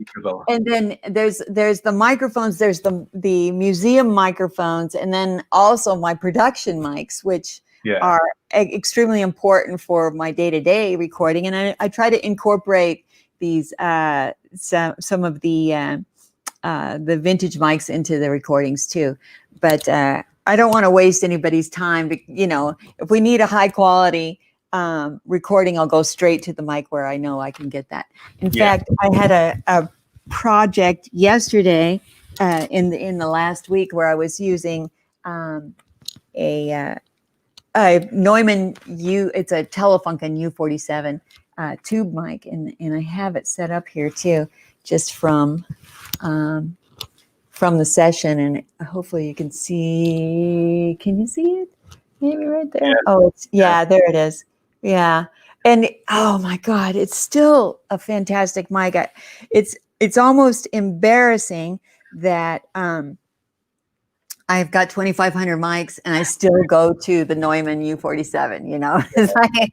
And then there's the microphones. There's the museum microphones, and then also my production mics, which are extremely important for my day-to-day recording. And I try to incorporate these some of the vintage mics into the recordings too, but I don't want to waste anybody's time. You know, if we need a high quality recording, I'll go straight to the mic where I know I can get that. In fact, I had a project yesterday in the last week where I was using a Neumann it's a Telefunken U47 tube mic, and I have it set up here too, just from the session, and hopefully you can see. Can you see it? Maybe right there. Yeah. Oh, there it is. Yeah, and oh my God, it's still a fantastic mic. It's almost embarrassing that I've got 2,500 mics and I still go to the Neumann U47. You know, it's like,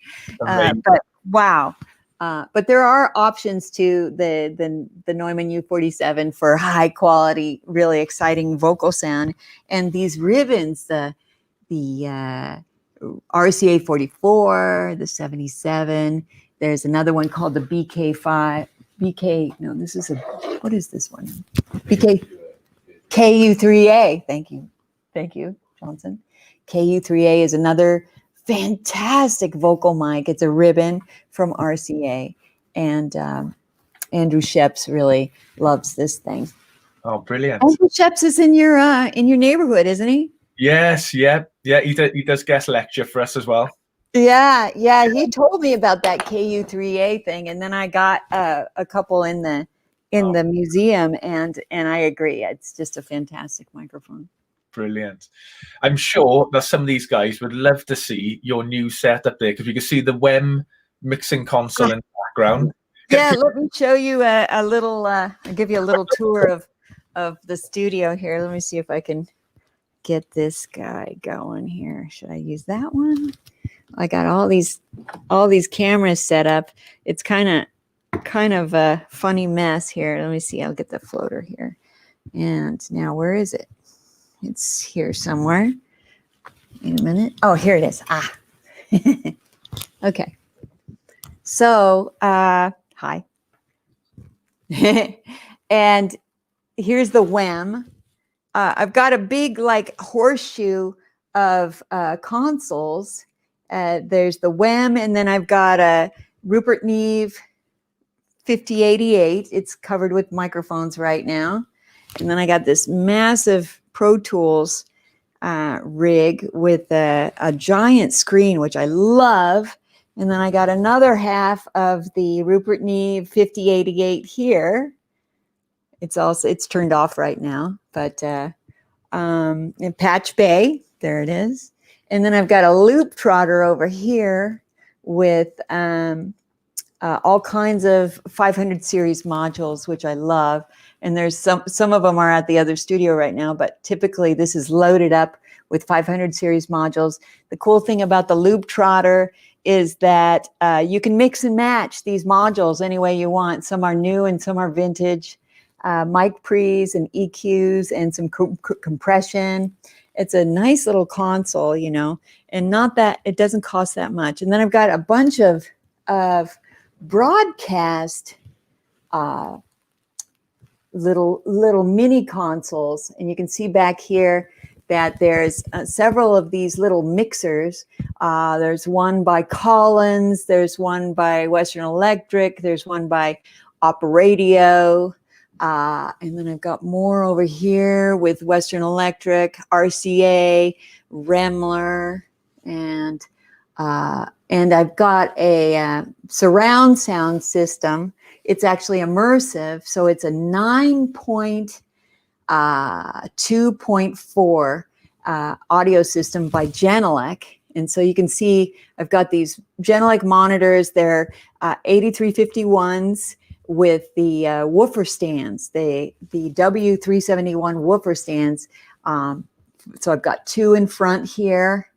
but wow. But there are options to the Neumann U47 for high quality, really exciting vocal sound. And these ribbons, the RCA 44, the 77. There's another one called the BK5. No, this is what is this one? KU3A. Thank you, Johnson. KU3A is another fantastic vocal mic. It's a ribbon from RCA, and Andrew Sheps really loves this thing. Oh, brilliant! Andrew Sheps is in your neighborhood, isn't he? Yes, yeah. He does guest lecture for us as well. Yeah. He told me about that KU3A thing, and then I got a couple in the museum, and I agree. It's just a fantastic microphone. Brilliant. I'm sure that some of these guys would love to see your new setup there, because you can see the WEM mixing console in the background. Yeah, let me show you a little. I'll give you a little tour of the studio here. Let me see if I can get this guy going here. Should I use that one? I got all these cameras set up. It's kind of a funny mess here. Let me see. I'll get the floater here. And now where is it? It's here somewhere. Wait a minute. Oh, here it is. Okay. So, hi. And here's the WEM. I've got a big horseshoe of consoles. There's the WEM, and then I've got a Rupert Neve 5088. It's covered with microphones right now. And then I got this massive Pro Tools rig with a giant screen, which I love. And then I got another half of the Rupert Neve 5088 here. It's turned off right now, but in Patch Bay, there it is. And then I've got a loop trotter over here with all kinds of 500 series modules, which I love. And there's some of them are at the other studio right now, but typically this is loaded up with 500 series modules. The cool thing about the loop trotter is that you can mix and match these modules any way you want. Some are new and some are vintage. Mic pre's and EQs and some compression. It's a nice little console, and it doesn't cost that much. And then I've got a bunch of broadcast little mini consoles, and you can see back here that there's several of these little mixers. There's one by Collins, there's one by Western Electric, there's one by Operadio, and then I've got more over here with Western Electric, RCA, Remler, and I've got a surround sound system. It's actually immersive, so it's a 9.2.4 audio system by Genelec. And so you can see I've got these Genelec monitors. They're 8351s with the woofer stands, the W371 woofer stands. So I've got two in front here,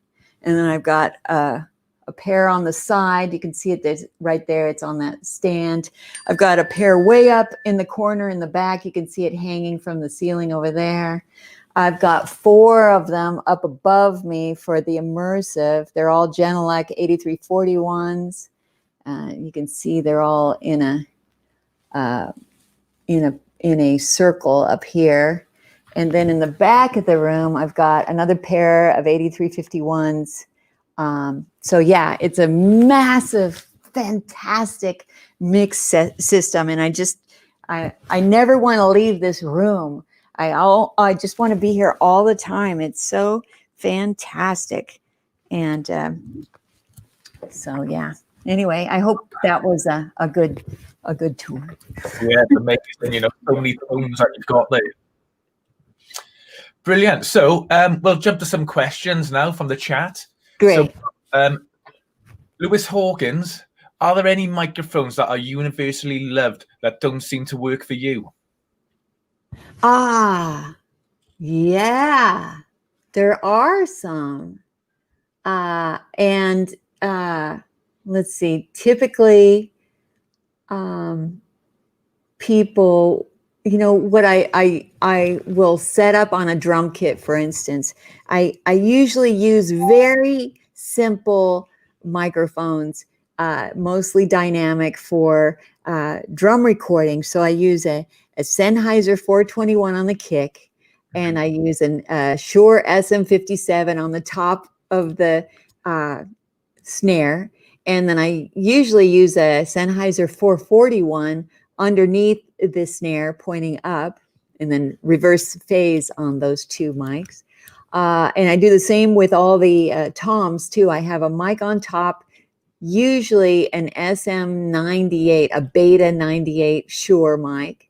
and then I've got a pair on the side. You can see it right there. It's on that stand. I've got a pair way up in the corner in the back. You can see it hanging from the ceiling over there. I've got four of them up above me for the immersive. They're all Genelec 8341s. You can see they're all in a circle up here. And then in the back of the room, I've got another pair of 8351s. So yeah, it's a massive, fantastic mix system. And I never want to leave this room. I just want to be here all the time. It's so fantastic. And so yeah. Anyway, I hope that was a good tour. Yeah, it's amazing. You know, so many tones that you've got there. Brilliant. So we'll jump to some questions now from the chat. Great. So, Lewis Hawkins, are there any microphones that are universally loved that don't seem to work for you? Yeah, there are some. And let's see, typically people, you know, what I will set up on a drum kit, for instance, I usually use very simple microphones, mostly dynamic for drum recording. So I use a Sennheiser 421 on the kick, and I use a Shure SM57 on the top of the snare, and then I usually use a Sennheiser 441 underneath the snare pointing up, and then reverse phase on those two mics. And I do the same with all the toms too. I have a mic on top, usually an SM98, a Beta 98 Shure mic,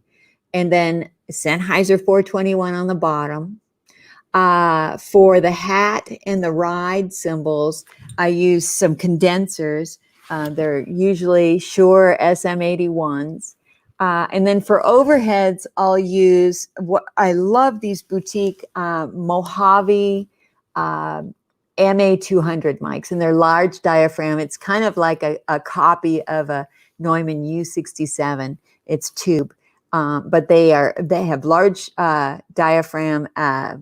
and then Sennheiser 421 on the bottom. For the hat and the ride cymbals, I use some condensers. They're usually Shure SM81s. And then for overheads, I'll use what I love, these boutique Mojave MA200 mics, and they're large diaphragm. It's kind of like a copy of a Neumann U67. It's tube. But they have large diaphragm,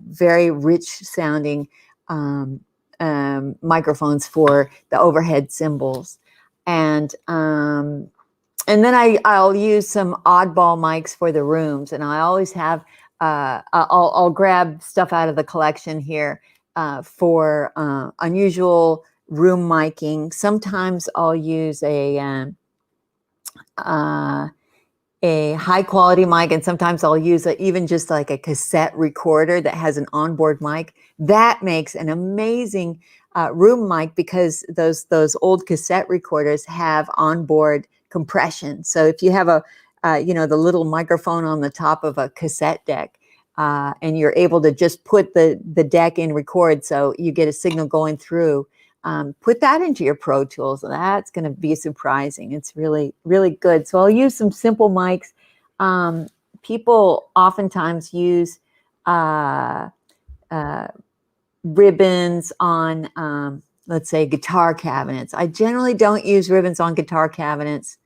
very rich sounding microphones for the overhead cymbals, and then I'll use some oddball mics for the rooms, and I always have I'll grab stuff out of the collection here for unusual room miking. Sometimes I'll use a high quality mic, and sometimes I'll use even just like a cassette recorder that has an onboard mic. That makes an amazing room mic, because those old cassette recorders have onboard compression. So if you have the little microphone on the top of a cassette deck, and you're able to just put the deck in record, so you get a signal going through, put that into your Pro Tools. That's going to be surprising. It's really, really good. So I'll use some simple mics. People oftentimes use ribbons on, let's say, guitar cabinets. I generally don't use ribbons on guitar cabinets.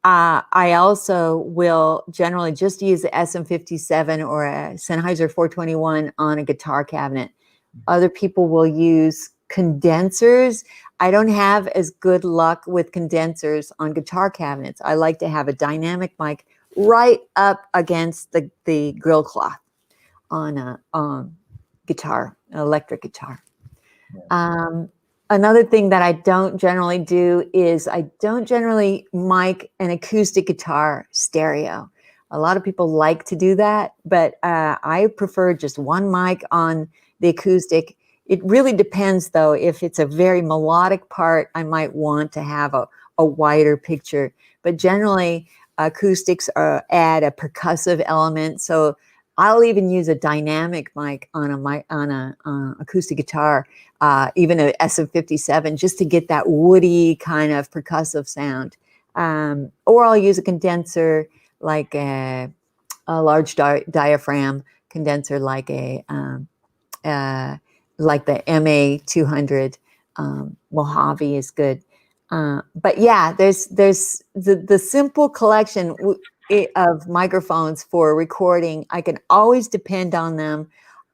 I also will generally just use the SM57 or a Sennheiser 421 on a guitar cabinet. Other people will use condensers. I don't have as good luck with condensers on guitar cabinets. I like to have a dynamic mic right up against the grill cloth on a guitar, an electric guitar. Another thing that I don't generally do is I don't generally mic an acoustic guitar stereo. A lot of people like to do that, but I prefer just one mic on the acoustic. It really depends, though. If it's a very melodic part, I might want to have a wider picture. But generally, acoustics add a percussive element. So I'll even use a dynamic mic on a acoustic guitar, even a SM57, just to get that woody kind of percussive sound. Or I'll use a condenser, like a large diaphragm condenser, like the MA200. Mojave is good. But yeah, there's the simple collection of microphones for recording. I can always depend on them.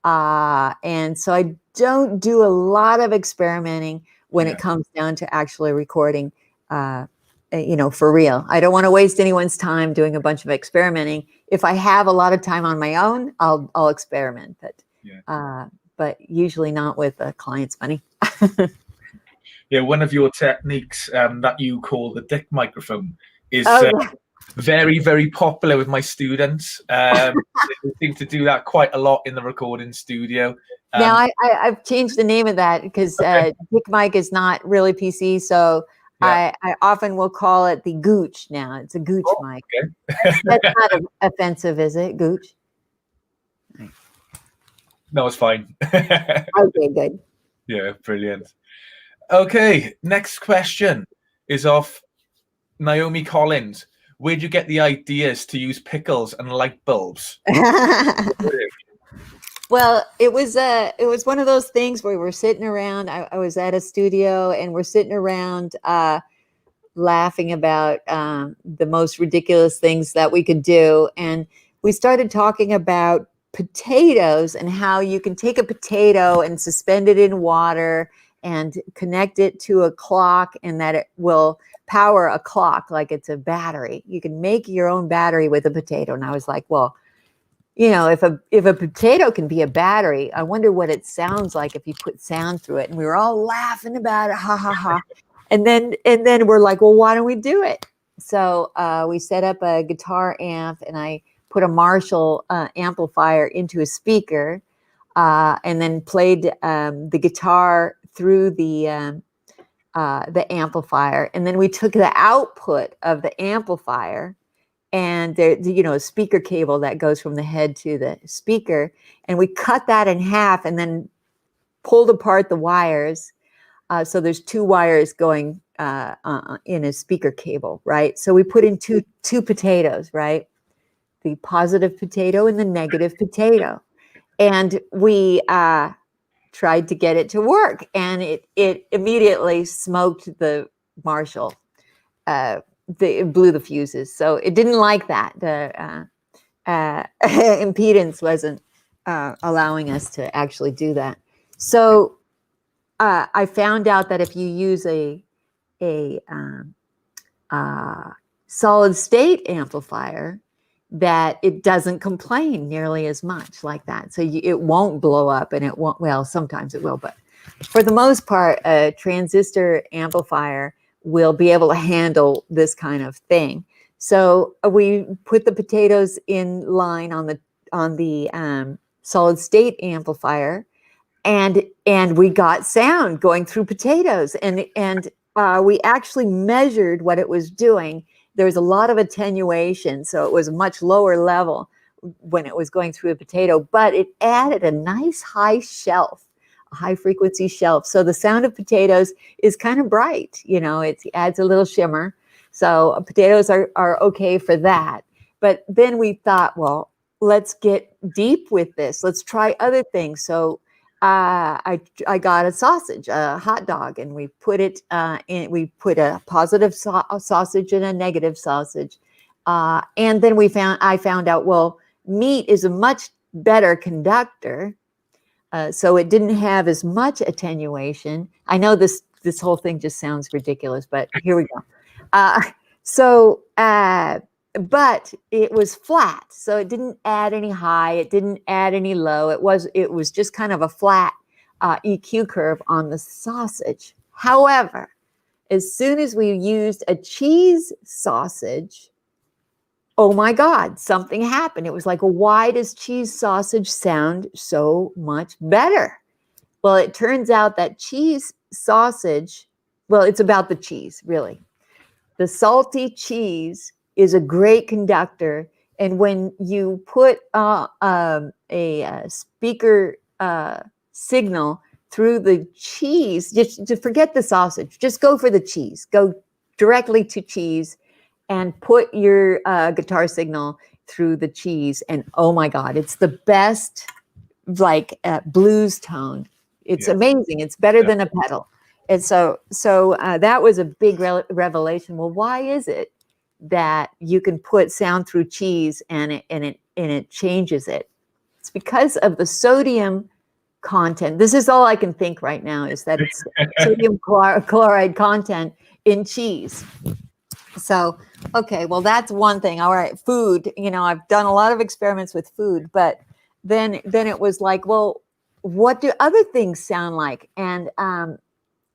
And so I don't do a lot of experimenting when it comes down to actually recording, for real. I don't want to waste anyone's time doing a bunch of experimenting. If I have a lot of time on my own, I'll experiment, but usually not with a client's money. Yeah, one of your techniques that you call the dick microphone is very, very popular with my students. They seem to do that quite a lot in the recording studio. Now I've changed the name of that because Dick Mike is not really PC, so Yeah. I often will call it the Gooch now. It's a Gooch mic. Okay. That's not offensive, is it? Gooch? No, it's fine. Okay, good. Yeah, brilliant. Okay, next question is off Naomi Collins. Where'd you get the ideas to use pickles and light bulbs? Well, it was one of those things where we were sitting around. I was at a studio and we're sitting around laughing about the most ridiculous things that we could do. And we started talking about potatoes and how you can take a potato and suspend it in water and connect it to a clock, and that it will power a clock like it's a battery. You can make your own battery with a potato. And I was like, well, you know, if a potato can be a battery, I wonder what it sounds like if you put sound through it. And we were all laughing about it, ha ha ha. And then we're like, well, why don't we do it? So we set up a guitar amp, and I put a Marshall amplifier into a speaker, and then played the guitar through the amplifier. And then we took the output of the amplifier, and there, you know, a speaker cable that goes from the head to the speaker, and we cut that in half and then pulled apart the wires. So there's two wires going in a speaker cable, right? So we put in two potatoes, right? The positive potato and the negative potato. And we tried to get it to work, and it immediately smoked the Marshall. It blew the fuses, so it didn't like that. The impedance wasn't allowing us to actually do that. So I found out that if you use a solid state amplifier, that it doesn't complain nearly as much like that. So it won't blow up, and it won't, well, sometimes it will, but for the most part, a transistor amplifier will be able to handle this kind of thing. So we put the potatoes in line on the solid state amplifier, and we got sound going through potatoes, and we actually measured what it was doing. There was a lot of attenuation, so it was a much lower level when it was going through a potato, but it added a nice high shelf, a high frequency shelf. So the sound of potatoes is kind of bright, you know, it adds a little shimmer. So potatoes are okay for that. But then we thought, well, let's get deep with this. Let's try other things. So I got a sausage, a hot dog, and we put it in. We put a positive sausage and a negative sausage, and then I found out, well, meat is a much better conductor, so it didn't have as much attenuation. I know this whole thing just sounds ridiculous, but here we go. But it was flat, so it didn't add any high, it didn't add any low. It was just kind of a flat EQ curve on the sausage. However, as soon as we used a cheese sausage, oh my God, something happened. It was like, why does cheese sausage sound so much better? Well, it turns out that cheese sausage, well, it's about the cheese, really. The salty cheese is a great conductor, and when you put a speaker signal through the cheese, just forget the sausage, just go for the cheese, go directly to cheese and put your guitar signal through the cheese, and oh my God, it's the best, like blues tone. It's amazing. It's better than a pedal. And so that was a big revelation. Well, why is it that you can put sound through cheese and it changes it? It's because of the sodium content. This is all I can think right now, is that it's sodium chloride content in cheese. So, okay, well, that's one thing. All right, food. You know, I've done a lot of experiments with food, but then it was like, well, what do other things sound like? And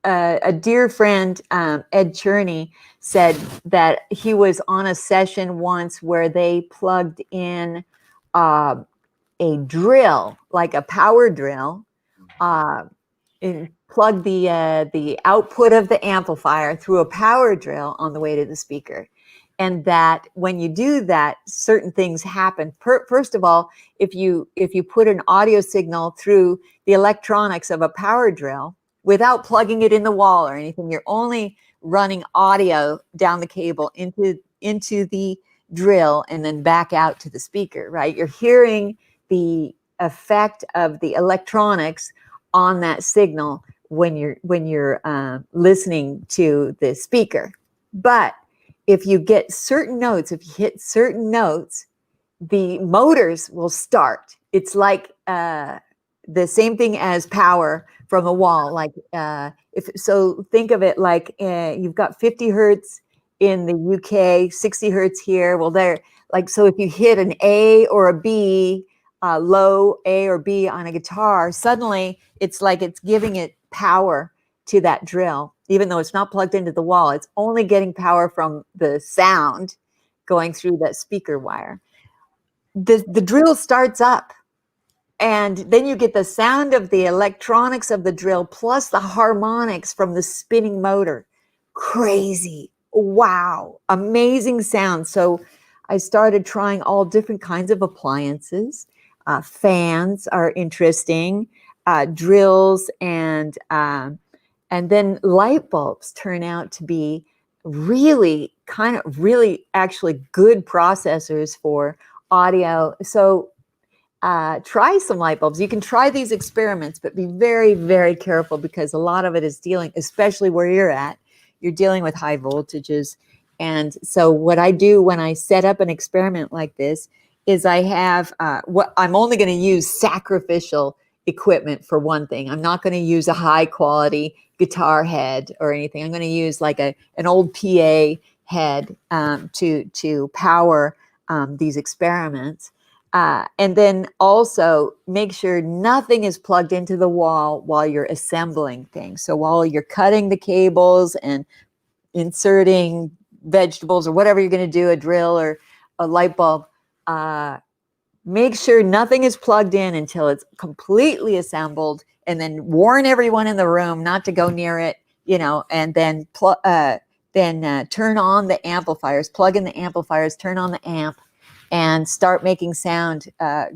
a dear friend, Ed Cherney, said that he was on a session once where they plugged in a drill, like a power drill, and plugged the output of the amplifier through a power drill on the way to the speaker. And that when you do that, certain things happen. First of all, if you put an audio signal through the electronics of a power drill without plugging it in the wall or anything, you're only running audio down the cable into the drill and then back out to the speaker, right? You're hearing the effect of the electronics on that signal when you're listening to the speaker. But if you get certain notes, if you hit certain notes, the motors will start. It's like the same thing as power from a wall. Like think of it like you've got 50 hertz in the UK, 60 hertz here. Well, so if you hit an A or a B, low A or B on a guitar, suddenly it's like it's giving it power to that drill, even though it's not plugged into the wall. It's only getting power from the sound going through that speaker wire. The drill starts up, and then you get the sound of the electronics of the drill plus the harmonics from the spinning motor. Crazy. Wow. Amazing sound. So I started trying all different kinds of appliances. Fans are interesting, drills, and then light bulbs turn out to be really actually good processors for audio. So try some light bulbs. You can try these experiments, but be very, very careful, because a lot of it is dealing, especially where you're dealing with high voltages. And so what I do when I set up an experiment like this is I have I'm only going to use sacrificial equipment for one thing. I'm not going to use a high quality guitar head or anything. I'm going to use like an old PA head to power these experiments. And then also make sure nothing is plugged into the wall while you're assembling things. So while you're cutting the cables and inserting vegetables or whatever you're going to do, a drill or a light bulb, make sure nothing is plugged in until it's completely assembled, and then warn everyone in the room not to go near it, and then turn on the amplifiers, plug in the amplifiers, turn on the amp, and start making sound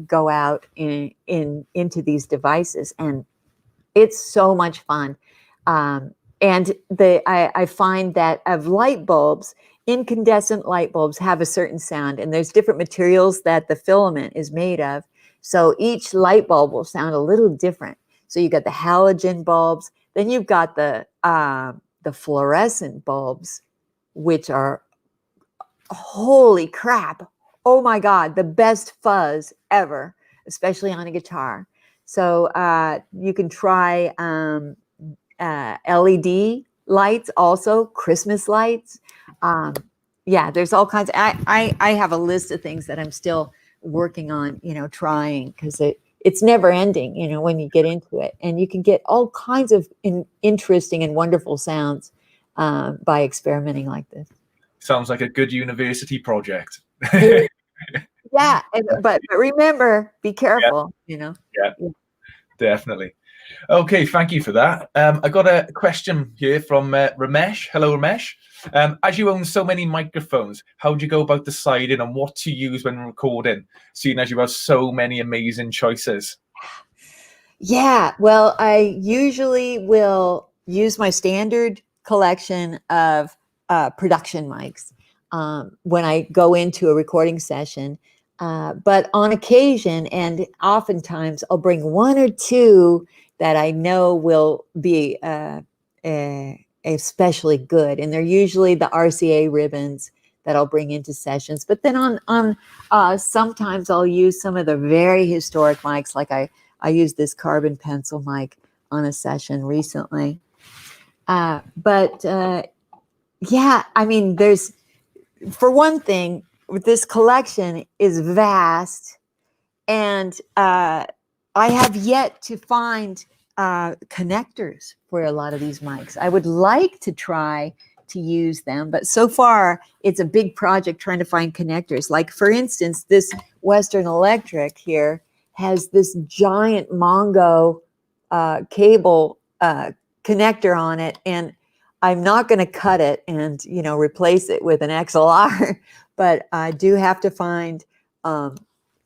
go out into these devices. And it's so much fun. And I find that of light bulbs, incandescent light bulbs have a certain sound, and there's different materials that the filament is made of. So each light bulb will sound a little different. So you got the halogen bulbs, then you've got the fluorescent bulbs, which are, holy crap, oh my God, the best fuzz ever, especially on a guitar. So you can try LED lights, also Christmas lights. There's all kinds. I have a list of things that I'm still working on, trying, because it's never ending, when you get into it, and you can get all kinds of interesting and wonderful sounds by experimenting like this. Sounds like a good university project. Yeah, but remember, be careful. Yeah, definitely. Okay, thank you for that. I got a question here from Ramesh. Hello, Ramesh. As you own so many microphones, how do you go about deciding on what to use when recording, seeing as you have so many amazing choices? Yeah, well, I usually will use my standard collection of production mics when I go into a recording session. But on occasion, and oftentimes, I'll bring one or two that I know will be especially good. And they're usually the RCA ribbons that I'll bring into sessions. But then sometimes I'll use some of the very historic mics, like I used this carbon pencil mic on a session recently. Yeah, I mean, for one thing, this collection is vast, and I have yet to find connectors for a lot of these mics. I would like to try to use them, but so far it's a big project trying to find connectors. Like for instance, this Western Electric here has this giant Mongo cable connector on it, and I'm not going to cut it and replace it with an XLR, but I do have to find a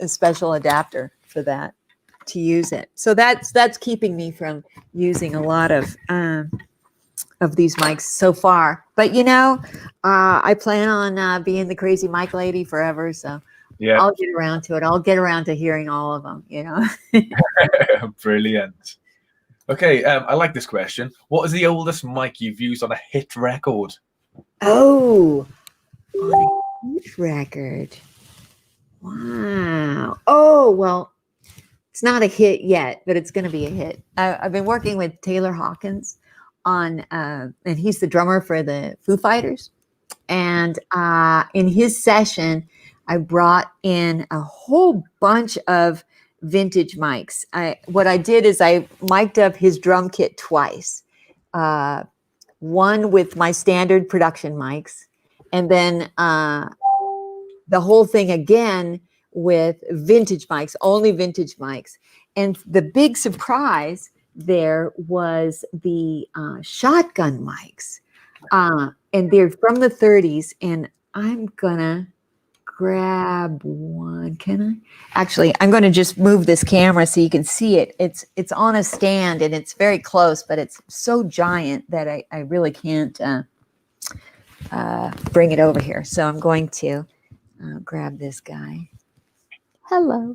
special adapter for that to use it. So that's keeping me from using a lot of these mics so far. But I plan on being the crazy mic lady forever, so Yeah. I'll get around to it. I'll get around to hearing all of them. Brilliant. Okay, I like this question. What is the oldest mic you've used on a hit record? Oh, on a hit record. Wow. Oh, well, it's not a hit yet, but it's going to be a hit. I've been working with Taylor Hawkins on, and he's the drummer for the Foo Fighters. And in his session, I brought in a whole bunch of vintage mics. What I did is I mic'd up his drum kit twice. One with my standard production mics, and then the whole thing again with vintage mics, only vintage mics. And the big surprise there was the shotgun mics. And they're from the 30s, and I'm gonna grab one. Can I? Actually, I'm going to just move this camera so you can see it. It's on a stand and it's very close, but it's so giant that I really can't bring it over here. So I'm going to grab this guy. Hello.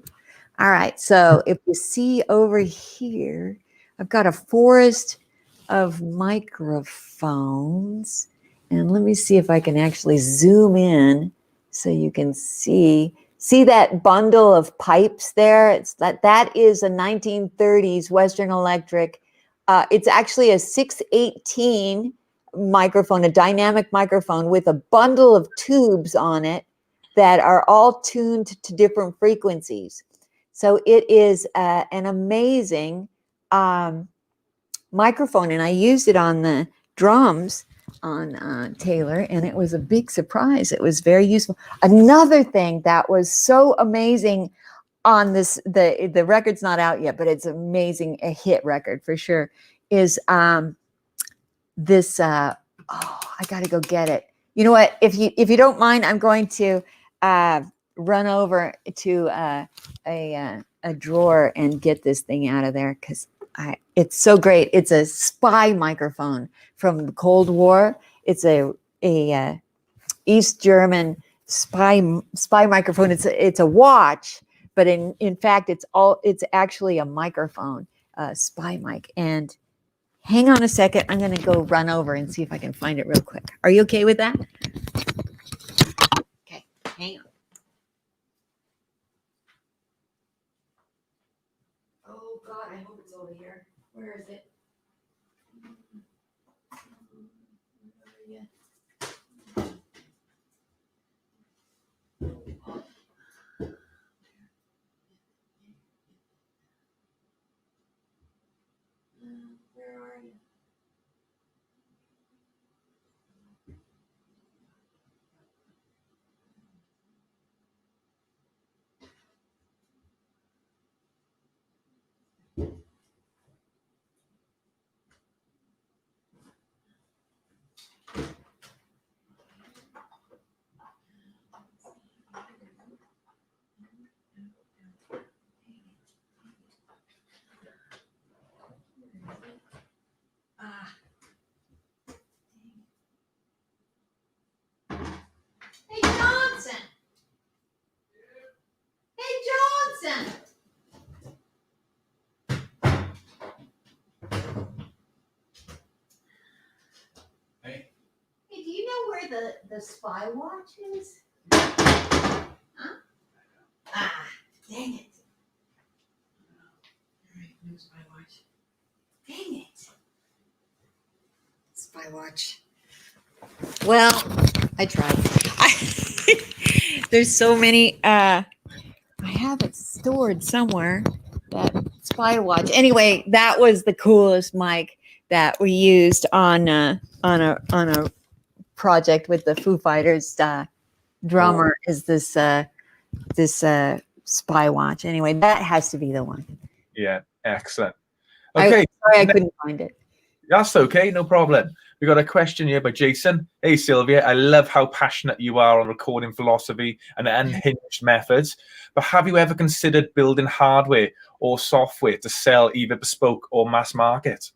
All right. So if you see over here, I've got a forest of microphones, and let me see if I can actually zoom in so you can see that bundle of pipes there. It's that is a 1930s Western Electric. It's actually a 618 microphone, a dynamic microphone with a bundle of tubes on it that are all tuned to different frequencies. So it is an amazing microphone, and I used it on the drums on Taylor, and it was a big surprise. It was very useful. Another thing that was so amazing on this, the record's not out yet, but it's amazing, a hit record for sure, is this I gotta go get it. You know what, if you don't mind, I'm going to run over to a drawer and get this thing out of there, because it's so great. It's a spy microphone from the Cold War. It's a East German spy microphone. It's a watch, but in fact it's actually a microphone, spy mic. And hang on a second, I'm going to go run over and see if I can find it real quick. Are you okay with that? Okay, hang on. Oh God, I hope it's over here. Where is it? Where are you? Hey Johnson! Hey Johnson! Hey. Hey, do you know where the spy watch is? Huh? Ah, dang it. All right, no spy watch. Dang it. Spy watch. Well, I tried. There's so many. I have it stored somewhere. that spy watch. Anyway, that was the coolest mic that we used on a project with the Foo Fighters. Drummer is this spy watch. Anyway, that has to be the one. Yeah, excellent. Okay, Sorry, I couldn't find it. That's okay, no problem. We got a question here by Jason. Hey Sylvia, I love how passionate you are on recording philosophy and unhinged methods, but have you ever considered building hardware or software to sell either bespoke or mass market?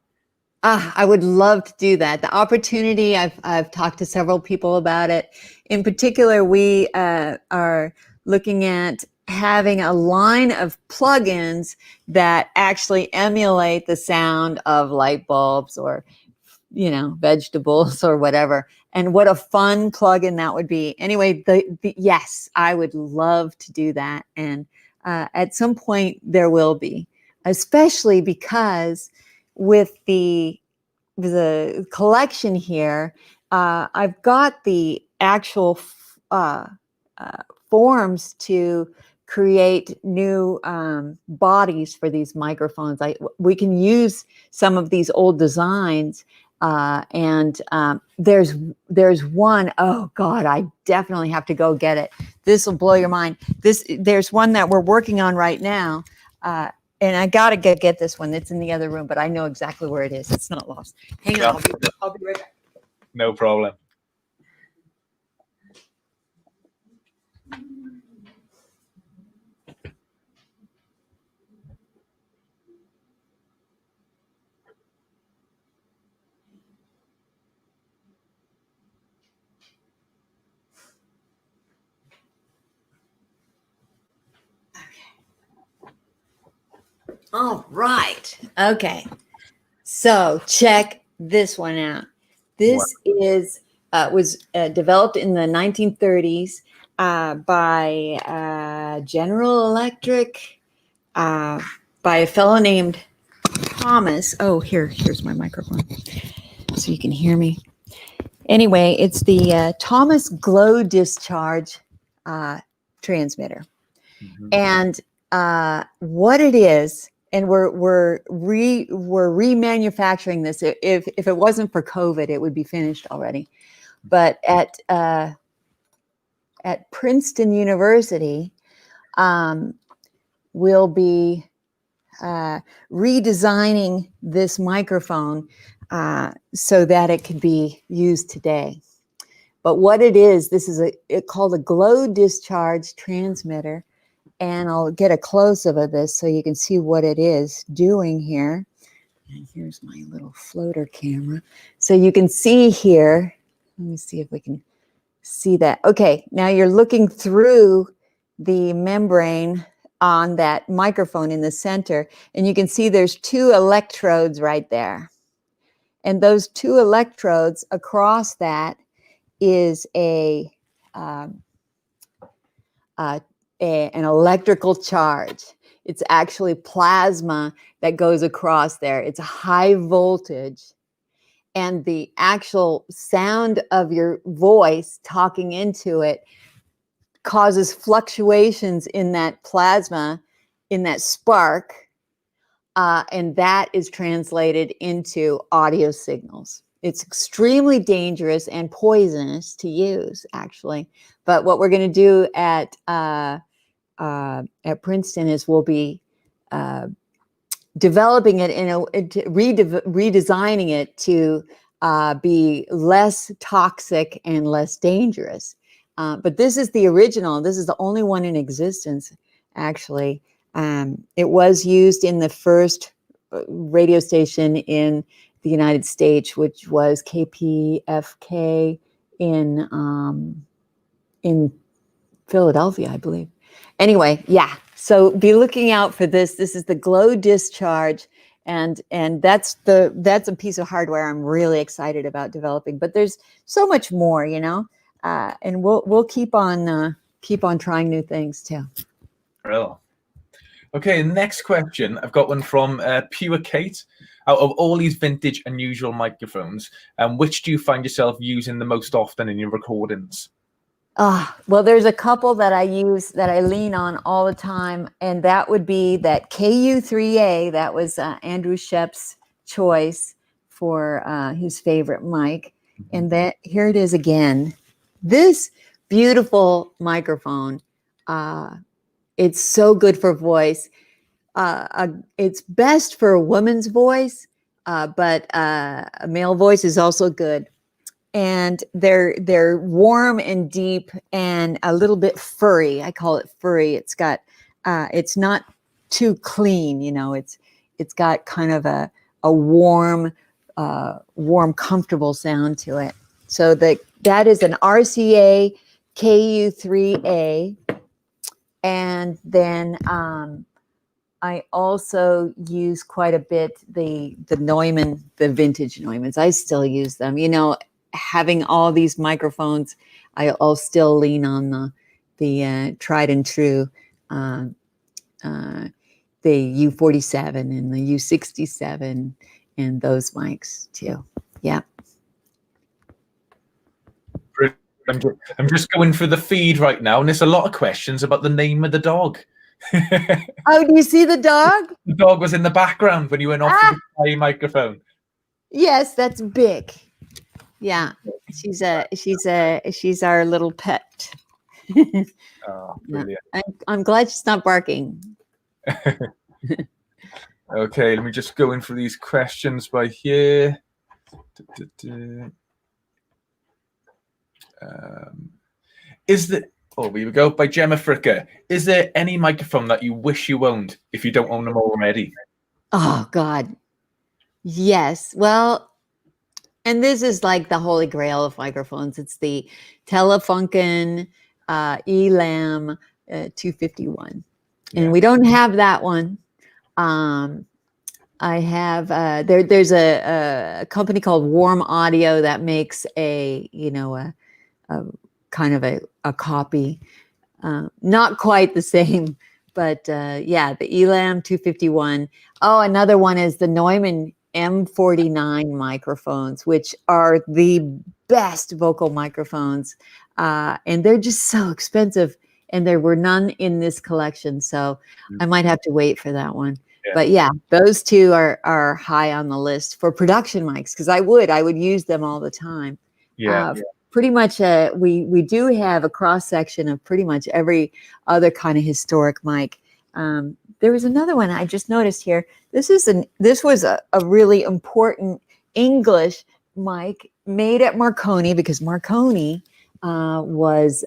I would love to do that. The opportunity, I've talked to several people about it. In particular, we are looking at having a line of plugins that actually emulate the sound of light bulbs or, you know, vegetables or whatever. And what a fun plugin that would be. Anyway, yes, I would love to do that. And at some point there will be, especially because with the collection here, I've got the actual forms to create new bodies for these microphones. We can use some of these old designs, and there's one, oh God, I definitely have to go get it. This will blow your mind. There's one that we're working on right now, and I gotta get this one. It's in the other room, but I know exactly where it is. It's not lost. Hang on, I'll be right back. No problem. All right. Okay. So check this one out. This was developed in the 1930s by General Electric, by a fellow named Thomas. Oh, here's my microphone so you can hear me. Anyway, it's the Thomas Glow Discharge transmitter. Mm-hmm. And what it is, and we're remanufacturing this. If it wasn't for COVID, it would be finished already. But at Princeton University, we'll be redesigning this microphone so that it could be used today. But what it is, this is it's called a glow discharge transmitter. And I'll get a close-up of this so you can see what it is doing here. And here's my little floater camera. So you can see here, let me see if we can see that. Okay, now you're looking through the membrane on that microphone in the center, and you can see there's two electrodes right there. And those two electrodes across that is an electrical charge. It's actually plasma that goes across there. It's a high voltage, and the actual sound of your voice talking into it causes fluctuations in that plasma, in that spark, and that is translated into audio signals. It's extremely dangerous and poisonous to use, actually. But what we're going to do at Princeton is we'll be developing it redesigning it to be less toxic and less dangerous. But this is the original. This is the only one in existence, actually. It was used in the first radio station in the United States, which was KPFK in Philadelphia, I believe. Anyway, yeah. So be looking out for this. This is the glow discharge, and that's a piece of hardware I'm really excited about developing. But there's so much more, you know, and we'll keep on trying new things too. Real. Okay, next question. I've got one from Pure Kate. Out of all these vintage, unusual microphones, which do you find yourself using the most often in your recordings? Well, there's a couple that I use that I lean on all the time, and that would be that KU3A. That was Andrew Shep's choice for his favorite mic. And that here it is again. This beautiful microphone. It's so good for voice. It's best for a woman's voice, but a male voice is also good. And they're warm and deep and a little bit furry. I call it furry. It's got it's not too clean, you know. It's got kind of a warm, comfortable sound to it. So that is an RCA KU3A, and then I also use quite a bit the Neumann, the vintage Neumanns. I still use them. You know, having all these microphones, I'll still lean on the tried and true, the U47 and the U67 and those mics too. Yeah. I'm just going through the feed right now, and there's a lot of questions about the name of the dog. Oh, do you see the dog? The dog was in the background when you went off the microphone. Yes, that's Bic. Yeah, she's our little pet. Oh, brilliant. I'm glad she's not barking. Okay, let me just go in for these questions by here. Here we go, by Gemma Fricker. Is there any microphone that you wish you owned if you don't own them already? Oh, God. Yes. Well, and this is like the holy grail of microphones. It's the Telefunken Elam 251. And we don't have that one. I have, there's a company called Warm Audio that makes a kind of a copy, not quite the same, but yeah, the Elam 251. Oh, another one is the Neumann M49 microphones, which are the best vocal microphones, and they're just so expensive, and there were none in this collection, so I might have to wait for that one. Yeah. But yeah, those two are high on the list for production mics, because I would use them all the time. Yeah. Pretty much, we do have a cross section of pretty much every other kind of historic mic. There was another one I just noticed here. This was a really important English mic made at Marconi, because Marconi was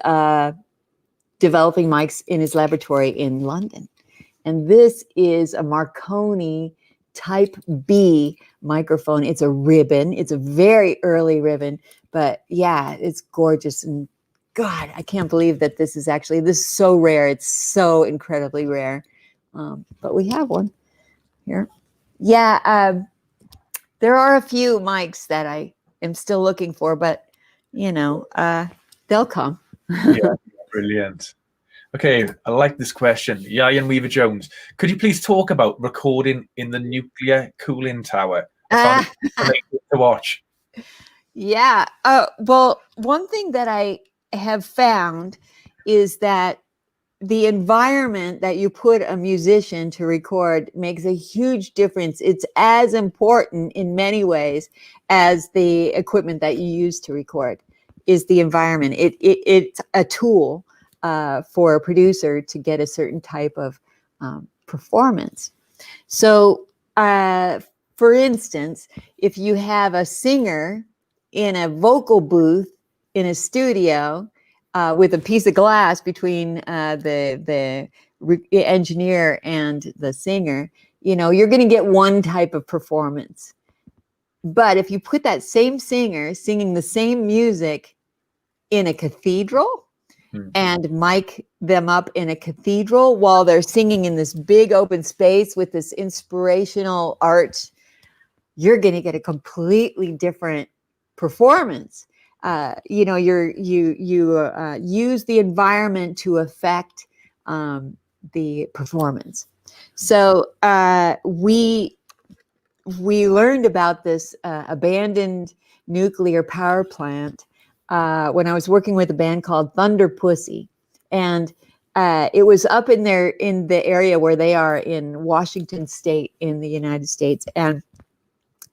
developing mics in his laboratory in London. And this is a Marconi Type B microphone. It's a ribbon. It's a very early ribbon, but yeah, it's gorgeous. And God, I can't believe that this is so rare. It's so incredibly rare. But we have one here. Yeah, there are a few mics that I am still looking for, but they'll come. Yeah, brilliant. Okay, I like this question. Ian Weaver Jones, could you please talk about recording in the nuclear cooling tower? I found it to watch. Yeah. Well, one thing that I have found is that the environment that you put a musician to record makes a huge difference. It's as important in many ways as the equipment that you use to record is the environment. It's a tool for a producer to get a certain type of performance. So, for instance, if you have a singer in a vocal booth in a studio with a piece of glass between the engineer and the singer, you're going to get one type of performance. But if you put that same singer singing the same music in a cathedral and mic them up in a cathedral while they're singing in this big open space with this inspirational art, you're going to get a completely different performance. You use the environment to affect the performance. So we learned about this abandoned nuclear power plant when I was working with a band called Thunder Pussy, and it was up in the area where they are in Washington State in the United States. And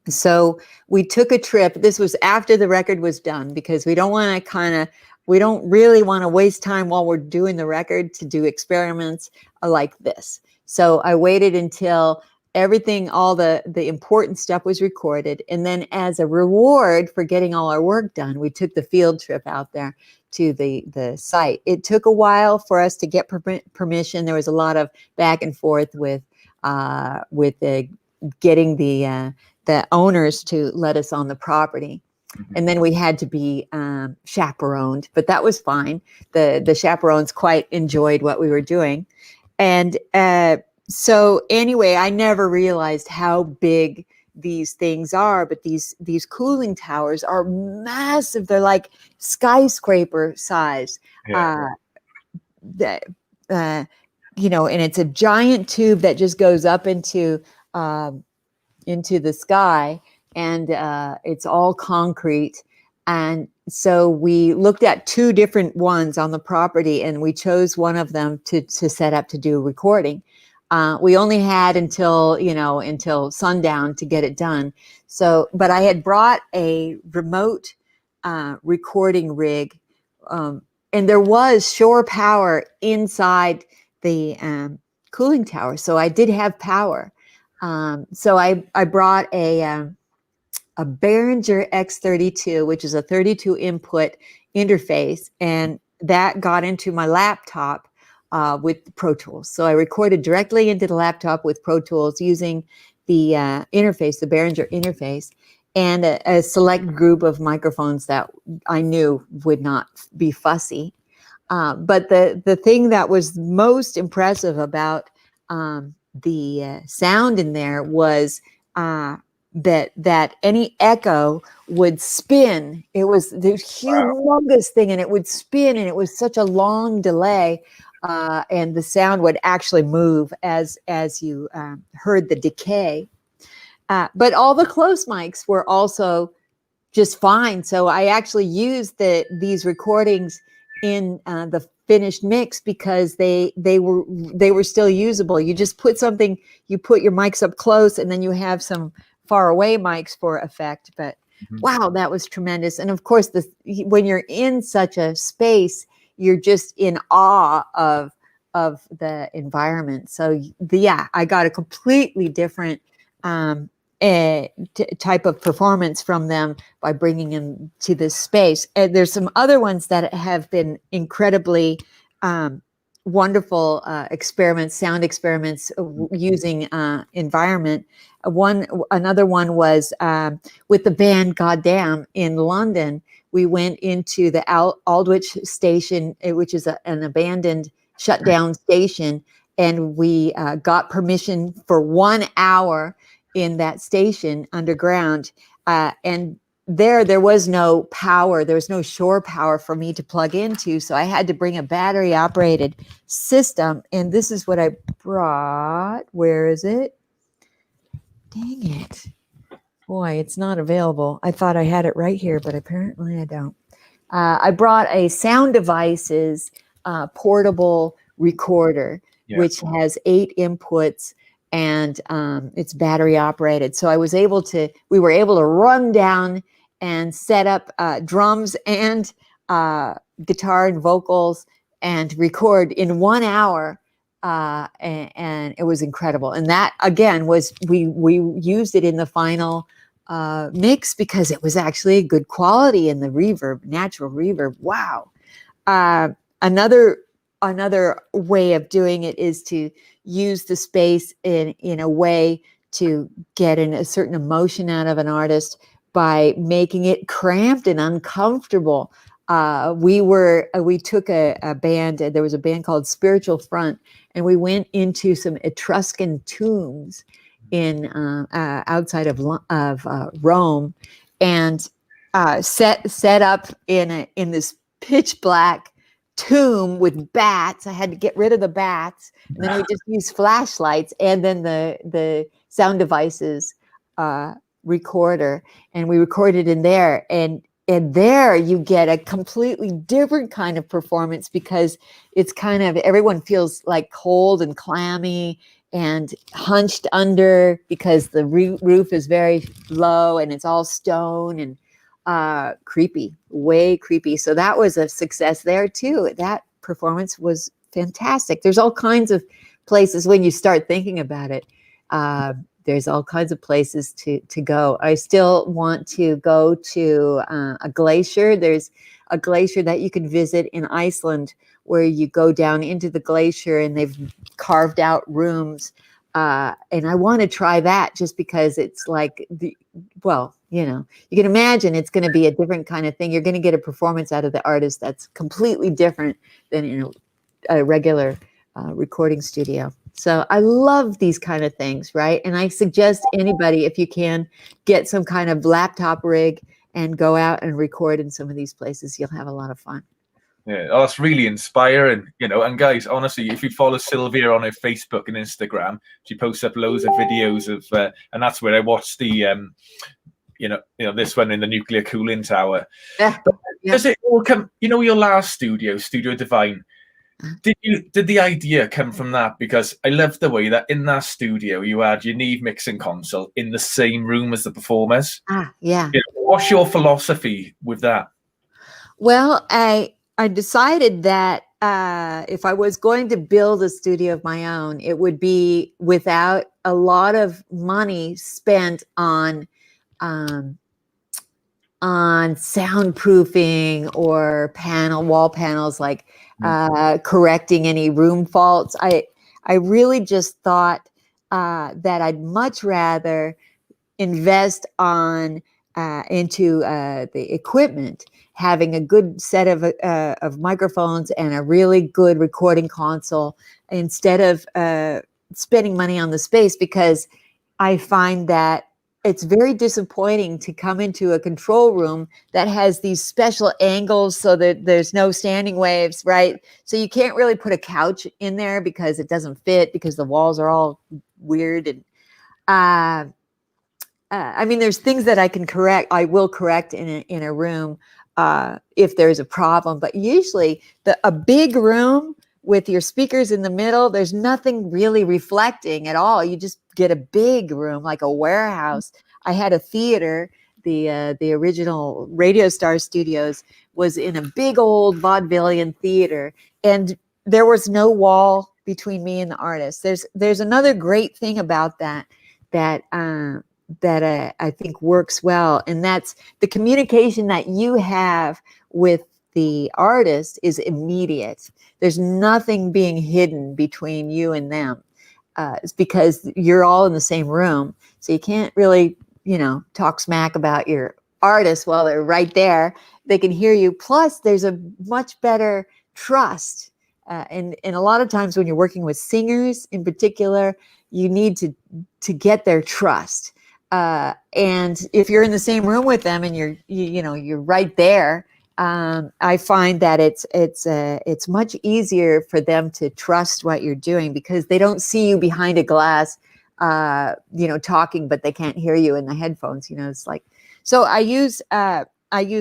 so we took a trip. This was after the record was done, because we don't really want to waste time while we're doing the record to do experiments like this. So I waited until everything, all the important stuff was recorded. And then as a reward for getting all our work done, we took the field trip out there to the site. It took a while for us to get permission. There was a lot of back and forth with getting the owners to let us on the property. And then we had to be chaperoned, but that was fine. The chaperones quite enjoyed what we were doing. And so anyway, I never realized how big these things are, but these cooling towers are massive. They're like skyscraper size. Yeah. And it's a giant tube that just goes up into the sky, and it's all concrete. And so we looked at two different ones on the property, and we chose one of them to set up to do recording. We only had until sundown to get it done. So, but I had brought a remote recording rig, and there was shore power inside the cooling tower. So I did have power. So I brought a Behringer X32, which is a 32 input interface, and that got into my laptop with Pro Tools. So I recorded directly into the laptop with Pro Tools using the interface, the Behringer interface, and a select group of microphones that I knew would not be fussy. But the thing that was most impressive about the sound in there was that any echo would spin. It was this humongous thing, and it would spin, and it was such a long delay, and the sound would actually move as you heard the decay. But all the close mics were also just fine. So I actually used these recordings in the finished mix because they were still usable. You just put you put your mics up close, and then you have some far away mics for effect. But wow, that was tremendous. And of course, when you're in such a space, you're just in awe of the environment. So I got a completely different type of performance from them by bringing them to this space. And there's some other ones that have been incredibly wonderful sound experiments using environment. Another one was with the band Goddamn in London. We went into the Aldwych station, which is an abandoned, shut down station, and we got permission for 1 hour in that station underground. And there was no power. There was no shore power for me to plug into. So I had to bring a battery operated system. And this is what I brought. Where is it? Dang it. Boy, it's not available. I thought I had it right here, but apparently I don't. I brought a Sound Devices portable recorder, which has 8 inputs, and it's battery operated. So we were able to run down and set up drums and guitar and vocals and record in 1 hour. And it was incredible. And that again was, we used it in the final mix because it was actually good quality, and the reverb, natural reverb. Wow. Another way of doing it is to use the space in a way to get a certain emotion out of an artist by making it cramped and uncomfortable. We took a band, there was a band called Spiritual Front, and we went into some Etruscan tombs in outside of Rome, and set up in this pitch black tomb with bats. I had to get rid of the bats, and then we just used flashlights, and then the Sound Devices recorder, and we recorded in there. And and there you get a completely different kind of performance because it's kind of, everyone feels like cold and clammy and hunched under because the roof is very low and it's all stone and creepy, way creepy. So that was a success there too. That performance was fantastic. There's all kinds of places when you start thinking about it. There's all kinds of places to go. I still want to go to a glacier. There's a glacier that you can visit in Iceland where you go down into the glacier and they've carved out rooms. And I want to try that just because it's like, well, you know, you can imagine it's going to be a different kind of thing. You're going to get a performance out of the artist that's completely different than in a regular recording studio. So I love these kind of things, right? And I suggest anybody, if you can, get some kind of laptop rig and go out and record in some of these places. You'll have a lot of fun. Yeah, oh, that's really inspiring, you know. And guys, honestly, if you follow Sylvia on her Facebook and Instagram, she posts up loads of videos of, and that's where I watched the, you know, this one in the nuclear cooling tower. Yeah. But does it all come? You know, your last studio, Studio Divine. Did the idea come from that? Because I love the way that in that studio you had your Neve mixing console in the same room as the performers. Yeah. You know, what's your philosophy with that? Well, I decided that if I was going to build a studio of my own, it would be without a lot of money spent on soundproofing or wall panels, like correcting any room faults. I really just thought that I'd much rather invest into the equipment, having a good set of microphones and a really good recording console instead of spending money on the space, because I find that it's very disappointing to come into a control room that has these special angles so that there's no standing waves, right? So you can't really put a couch in there because it doesn't fit, because the walls are all weird. And I mean, there's things that I will correct in a room if there's a problem. But usually a big room with your speakers in the middle, there's nothing really reflecting at all. You just get a big room, like a warehouse. I had a theater, the original Radio Star Studios was in a big old vaudevillian theater, and there was no wall between me and the artist. There's another great thing about that I think works well, and that's the communication that you have with the artist is immediate. There's nothing being hidden between you and them. It's because you're all in the same room, so you can't really, talk smack about your artist while they're right there. They can hear you. Plus, there's a much better trust. And a lot of times when you're working with singers in particular, you need to get their trust. And if you're in the same room with them and you're right there, I find that it's much easier for them to trust what you're doing, because they don't see you behind a glass, talking, but they can't hear you in the headphones. It's like, so I use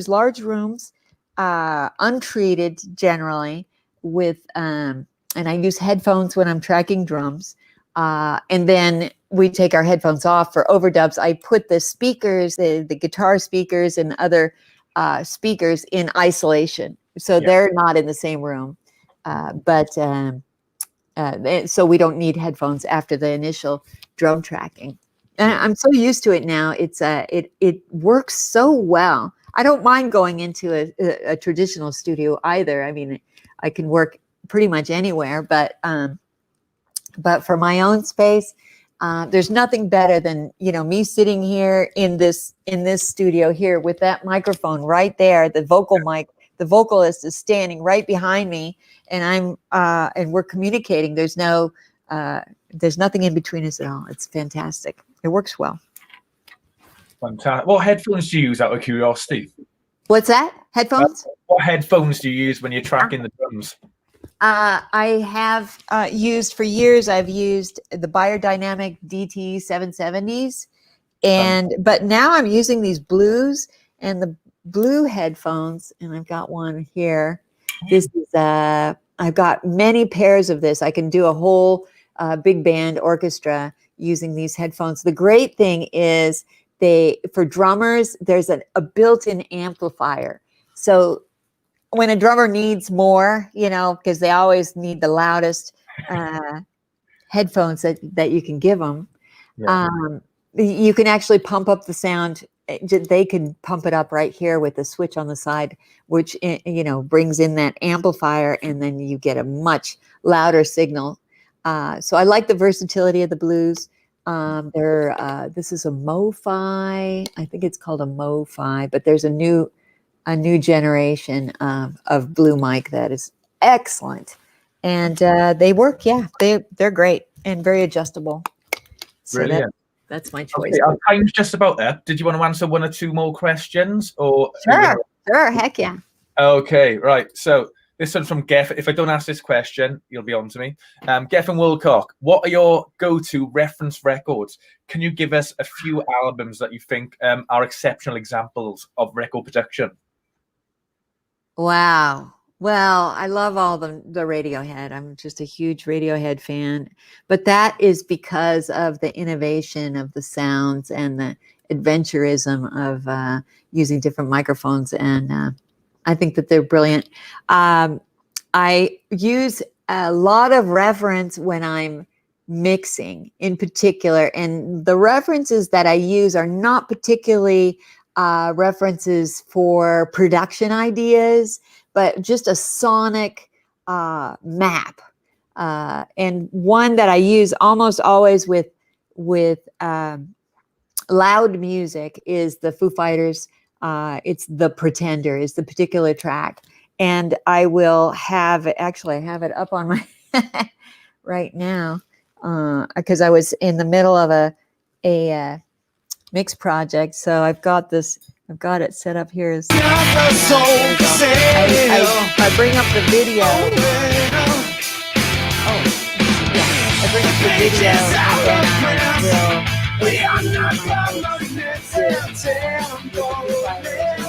large rooms, untreated generally, with and I use headphones when I'm tracking drums, and then we take our headphones off for overdubs. I put the speakers, the guitar speakers and other speakers in isolation, so they're not in the same room. So we don't need headphones after the initial drum tracking. And I'm so used to it now. It works so well. I don't mind going into a traditional studio either. I mean, I can work pretty much anywhere, but for my own space, there's nothing better than me sitting here in this studio here with that microphone right there, the vocal mic. The vocalist is standing right behind me, and and we're communicating. There's nothing in between us at all. It's fantastic. It works well. Fantastic. What headphones do you use, out of curiosity? What's that? Headphones? What headphones do you use when you're tracking the drums? I have used for years. I've used the Beyerdynamic DT 770s, but now I'm using these Blues, and blue headphones, and I've got one here. This is I've got many pairs of this. I can do a whole big band orchestra using these headphones. The great thing is for drummers, there's a built-in amplifier. So when a drummer needs more, because they always need the loudest headphones that you can give them, you can actually pump up the sound. They can pump it up right here with the switch on the side, which brings in that amplifier, and then you get a much louder signal. So I like the versatility of the blues. This is a MoFi. I think it's called a MoFi, but there's a new generation of blue mic that is excellent, and they work. Yeah, they're great and very adjustable. So Brilliant. That's my choice. Okay, our time's just about up. Did you want to answer one or two more questions, or Sure, heck yeah. Okay, right. So this one's from Geff. If I don't ask this question, you'll be on to me. Geff and Wilcock, what are your go-to reference records? Can you give us a few albums that you think are exceptional examples of record production? Wow. Well, I love all the Radiohead. I'm just a huge Radiohead fan, but that is because of the innovation of the sounds and the adventurism of using different microphones. And I think that they're brilliant. I use a lot of reference when I'm mixing in particular, and the references that I use are not particularly references for production ideas, but just a sonic map. And one that I use almost always with loud music is the Foo Fighters. It's The Pretender is the particular track. And I will have, actually I have it up on my right now, because I was in the middle of a mix project. So I've got it set up here. I bring up the video. Oh, yeah. I bring up the video and then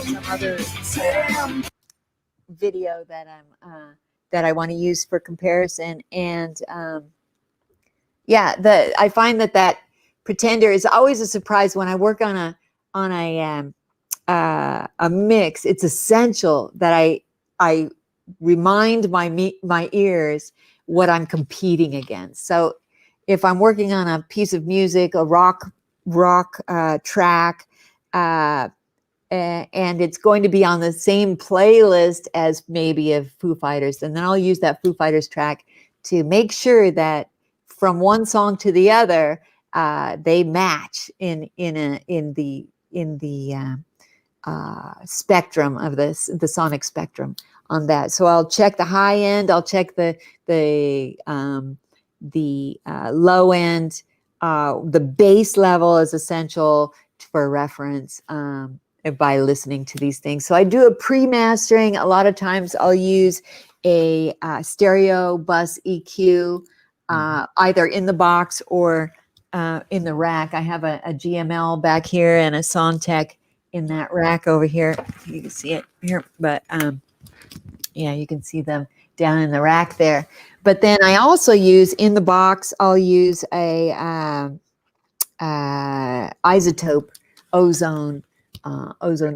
some other video that I want to use for comparison. And I find that Pretender is always a surprise when I work on a mix. It's essential that I remind my ears what I'm competing against. So if I'm working on a piece of music, a rock track, and it's going to be on the same playlist as maybe a Foo Fighters, and then I'll use that Foo Fighters track to make sure that from one song to the other, they match in the spectrum of the sonic spectrum on that. So I'll check the high end, I'll check the low end, the bass level is essential for reference by listening to these things. So I do a pre-mastering. A lot of times I'll use a stereo bus EQ, either in the box or in the rack. I have a GML back here and a Soundtech in that rack over here. You can see it here, but you can see them down in the rack there. But then I also use in the box, I'll use a isotope ozone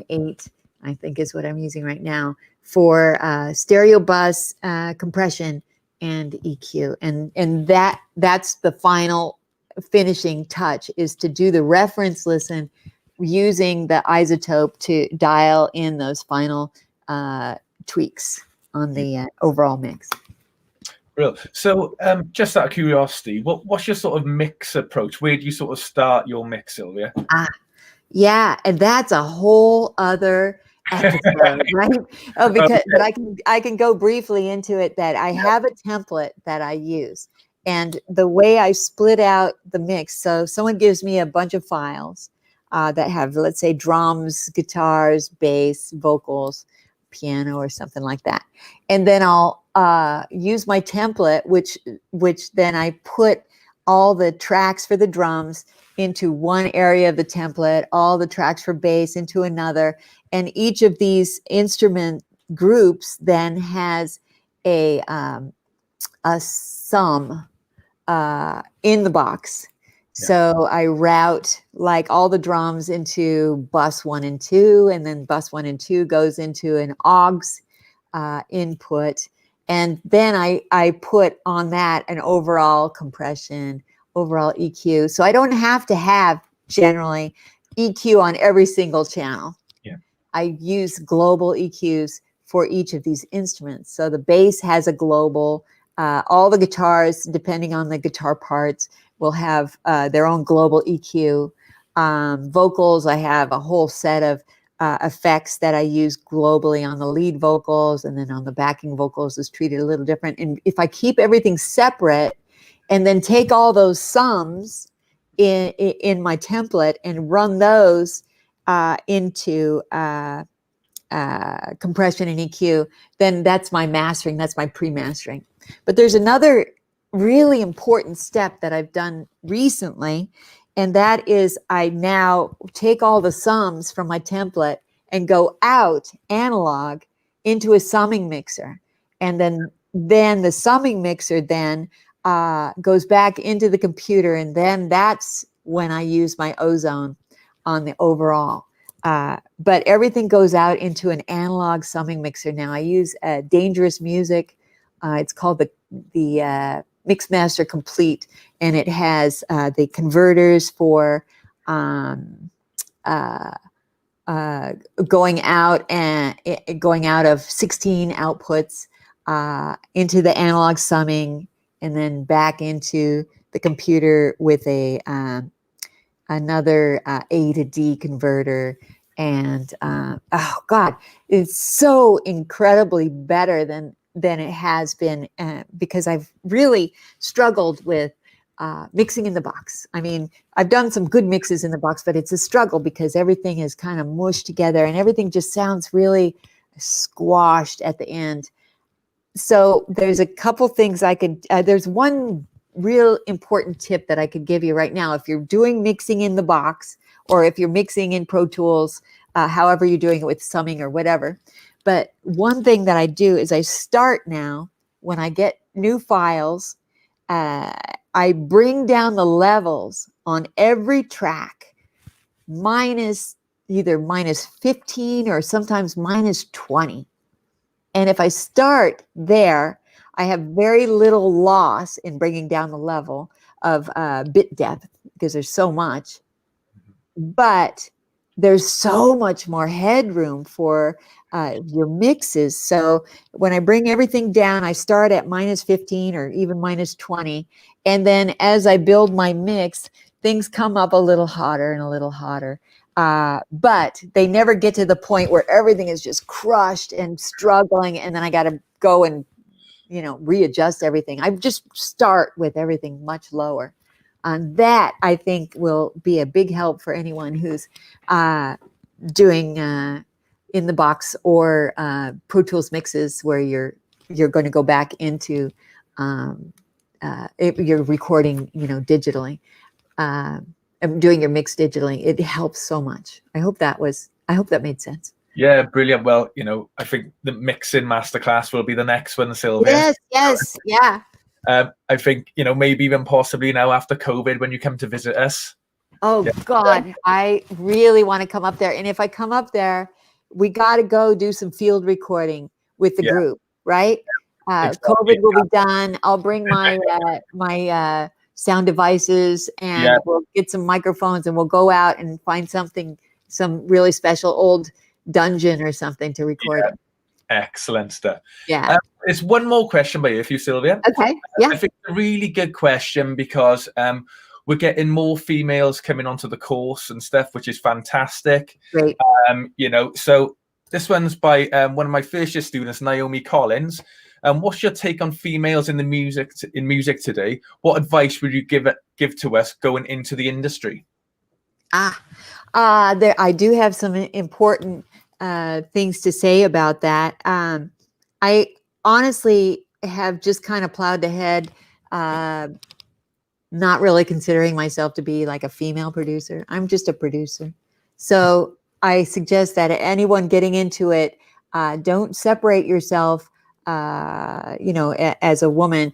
8, I think is what I'm using right now for stereo bus compression and EQ. And that's the final finishing touch, is to do the reference listen using the isotope to dial in those final tweaks on the overall mix. Real. So just out of curiosity, what's your sort of mix approach? Where do you sort of start your mix, Sylvia? Yeah, and that's a whole other episode, right? Oh, because but I can go briefly into it. That I have a template that I use, and the way I split out the mix. So someone gives me a bunch of files that have, let's say, drums, guitars, bass, vocals, piano, or something like that, and then I'll use my template, which then I put all the tracks for the drums into one area of the template, all the tracks for bass into another. And each of these instrument groups then has a sum in the box. Yeah. So I route like all the drums into bus 1 and 2, and then bus 1 and 2 goes into an AUX input. And then I put on that an overall compression, overall EQ. So I don't have to have generally EQ on every single channel. Yeah. I use global EQs for each of these instruments. So the bass has a global, all the guitars, depending on the guitar parts, will have their own global EQ. Vocals, I have a whole set of effects that I use globally on the lead vocals, and then on the backing vocals is treated a little different. And if I keep everything separate and then take all those sums in my template and run those into compression and EQ, then that's my mastering, that's my pre-mastering. But there's another really important step that I've done recently, and that is I now take all the sums from my template and go out analog into a summing mixer. And then the summing mixer then goes back into the computer, and then that's when I use my ozone on the overall. But everything goes out into an analog summing mixer now. I use Dangerous Music. It's called the Mixmaster Complete, and it has the converters for going out of 16 outputs into the analog summing, and then back into the computer with another A to D converter. And oh God, it's so incredibly better than it has been, because I've really struggled with mixing in the box. I mean, I've done some good mixes in the box, but it's a struggle because everything is kind of mushed together and everything just sounds really squashed at the end. So there's a couple things there's one real important tip that I could give you right now. If you're doing mixing in the box, or if you're mixing in Pro Tools, however you're doing it with summing or whatever. But one thing that I do is I start now, when I get new files, I bring down the levels on every track either minus 15 or sometimes minus 20. And if I start there, I have very little loss in bringing down the level of bit depth because there's so much. But there's so much more headroom for your mixes. So when I bring everything down, I start at minus 15 or even minus 20. And then as I build my mix, things come up a little hotter and a little hotter. But they never get to the point where everything is just crushed and struggling. And then I got to go and, readjust everything. I just start with everything much lower. That, I think, will be a big help for anyone who's doing in the box or Pro Tools mixes where you're going to go back into you're recording, digitally, and doing your mix digitally. It helps so much. I hope that made sense. Yeah, brilliant. Well, I think the mixing masterclass will be the next one, Sylvia. Yes, yeah. I think, maybe even possibly now after COVID when you come to visit us. Oh, yeah. God, I really want to come up there. And if I come up there, we got to go do some field recording with the group, right? Exactly. COVID will be done. I'll bring my my sound devices, and we'll get some microphones, and we'll go out and find some really special old dungeon or something to record in. Excellent stuff. Yeah. There's one more question by you, if you, Sylvia. Okay. Yeah. I think it's a really good question because we're getting more females coming onto the course and stuff, which is fantastic. Great. So this one's by one of my first year students, Naomi Collins. What's your take on females in music today? What advice would you give to us going into the industry? I do have some important things to say about that. I honestly have just kind of plowed ahead not really considering myself to be like a female producer. I'm just a producer. So I suggest that anyone getting into it, don't separate yourself, as a woman.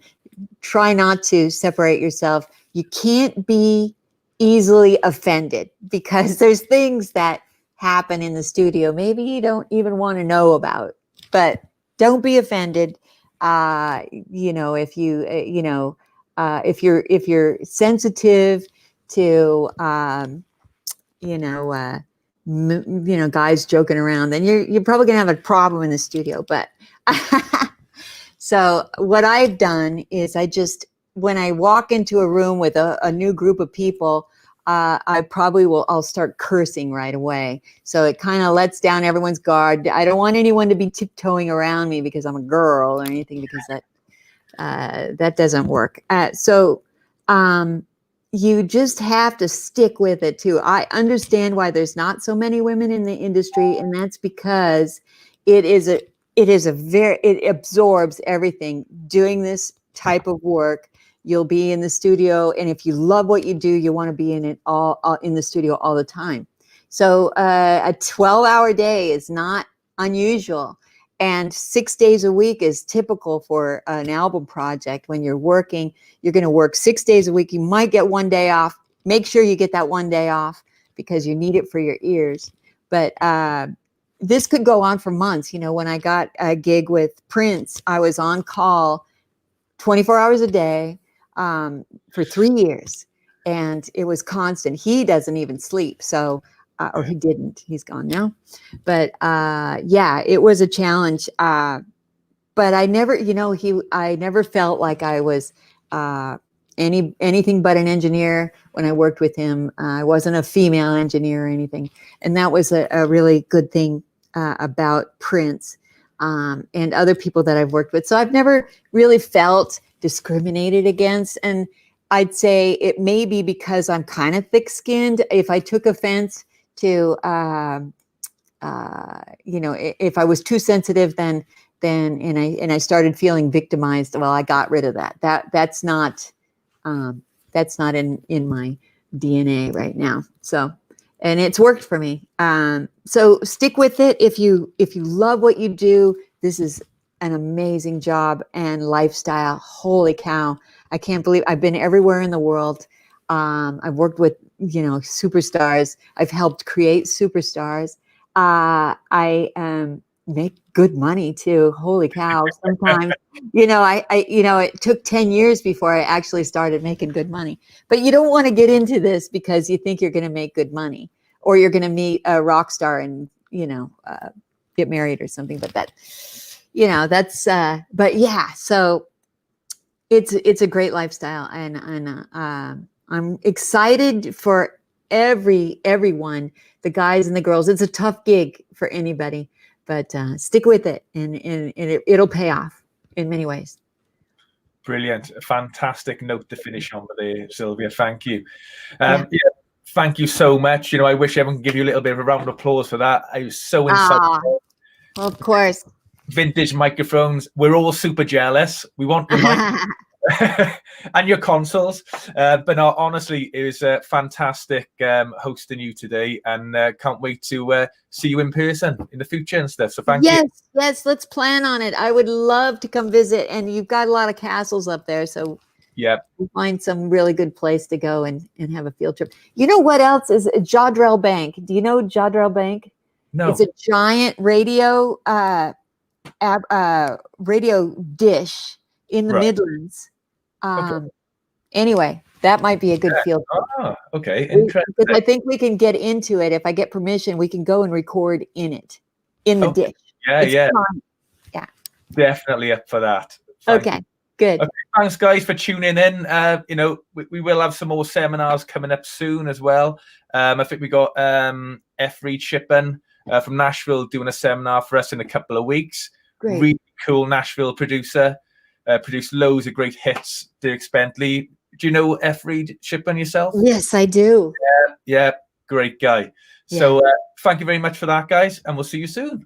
Try not to separate yourself. You can't be easily offended because there's things that happen in the studio maybe you don't even want to know about, but don't be offended. If you're sensitive to guys joking around, then you're probably gonna have a problem in the studio. But so what I've done is when I walk into a room with a new group of people, I'll start cursing right away. So it kind of lets down everyone's guard. I don't want anyone to be tiptoeing around me because I'm a girl or anything, because that doesn't work. You just have to stick with it too. I understand why there's not so many women in the industry, and that's because it absorbs everything. Doing this type of work, you'll be in the studio, and if you love what you do, you want to be in it all in the studio all the time. So a 12-hour day is not unusual, and 6 days a week is typical for an album project. When you're working, you're going to work 6 days a week. You might get one day off. Make sure you get that one day off because you need it for your ears. But this could go on for months. When I got a gig with Prince, I was on call 24 hours a day for 3 years, and it was constant. He doesn't even sleep, so or he didn't. He's gone now, but it was a challenge. But I never, I never felt like I was anything but an engineer when I worked with him. I wasn't a female engineer or anything, and that was a really good thing about Prince and other people that I've worked with. So I've never really felt discriminated against, and I'd say it may be because I'm kind of thick-skinned. If I took offense to if I was too sensitive, then I started feeling victimized, well, I got rid of that. That's not in my DNA right now. So, and it's worked for me. So stick with it. If you love what you do, this is an amazing job and lifestyle. Holy cow. I can't believe I've been everywhere in the world. I've worked with, superstars. I've helped create superstars. I make good money too. Holy cow. Sometimes, it took 10 years before I actually started making good money. But you don't want to get into this because you think you're going to make good money, or you're going to meet a rock star and, get married or something. But but yeah, so it's a great lifestyle, and I'm excited for everyone, the guys and the girls. It's a tough gig for anybody, but stick with it, and it'll pay off in many ways. Brilliant. A fantastic note to finish on there, Sylvia. Thank you. Thank you so much. I wish everyone could give you a little bit of a round of applause for that. I was so insightful. Well, of course. Vintage microphones. We're all super jealous. We want the mic. And your consoles, but no, honestly, it was fantastic hosting you today, and can't wait to see you in person in the future and stuff. So thank you. Yes, let's plan on it. I would love to come visit, and you've got a lot of castles up there, so we'll find some really good place to go and have a field trip. You know what else is Jodrell Bank? Do you know Jodrell Bank? No. It's a giant radio dish in the Midlands. Anyway, that might be a good field trip. Okay, interesting. Because I think we can get into it. If I get permission, we can go and record in the dish. Yeah. Definitely up for that. Okay, good. Okay, thanks, guys, for tuning in. We will have some more seminars coming up soon as well. I think we got Reed Shippen from Nashville doing a seminar for us in a couple of weeks. Great. Really cool Nashville producer. Produced loads of great hits. Dirk Bentley. Do you know Reed Shippen yourself? Yes, I do. Yeah, great guy. So thank you very much for that, guys, and we'll see you soon.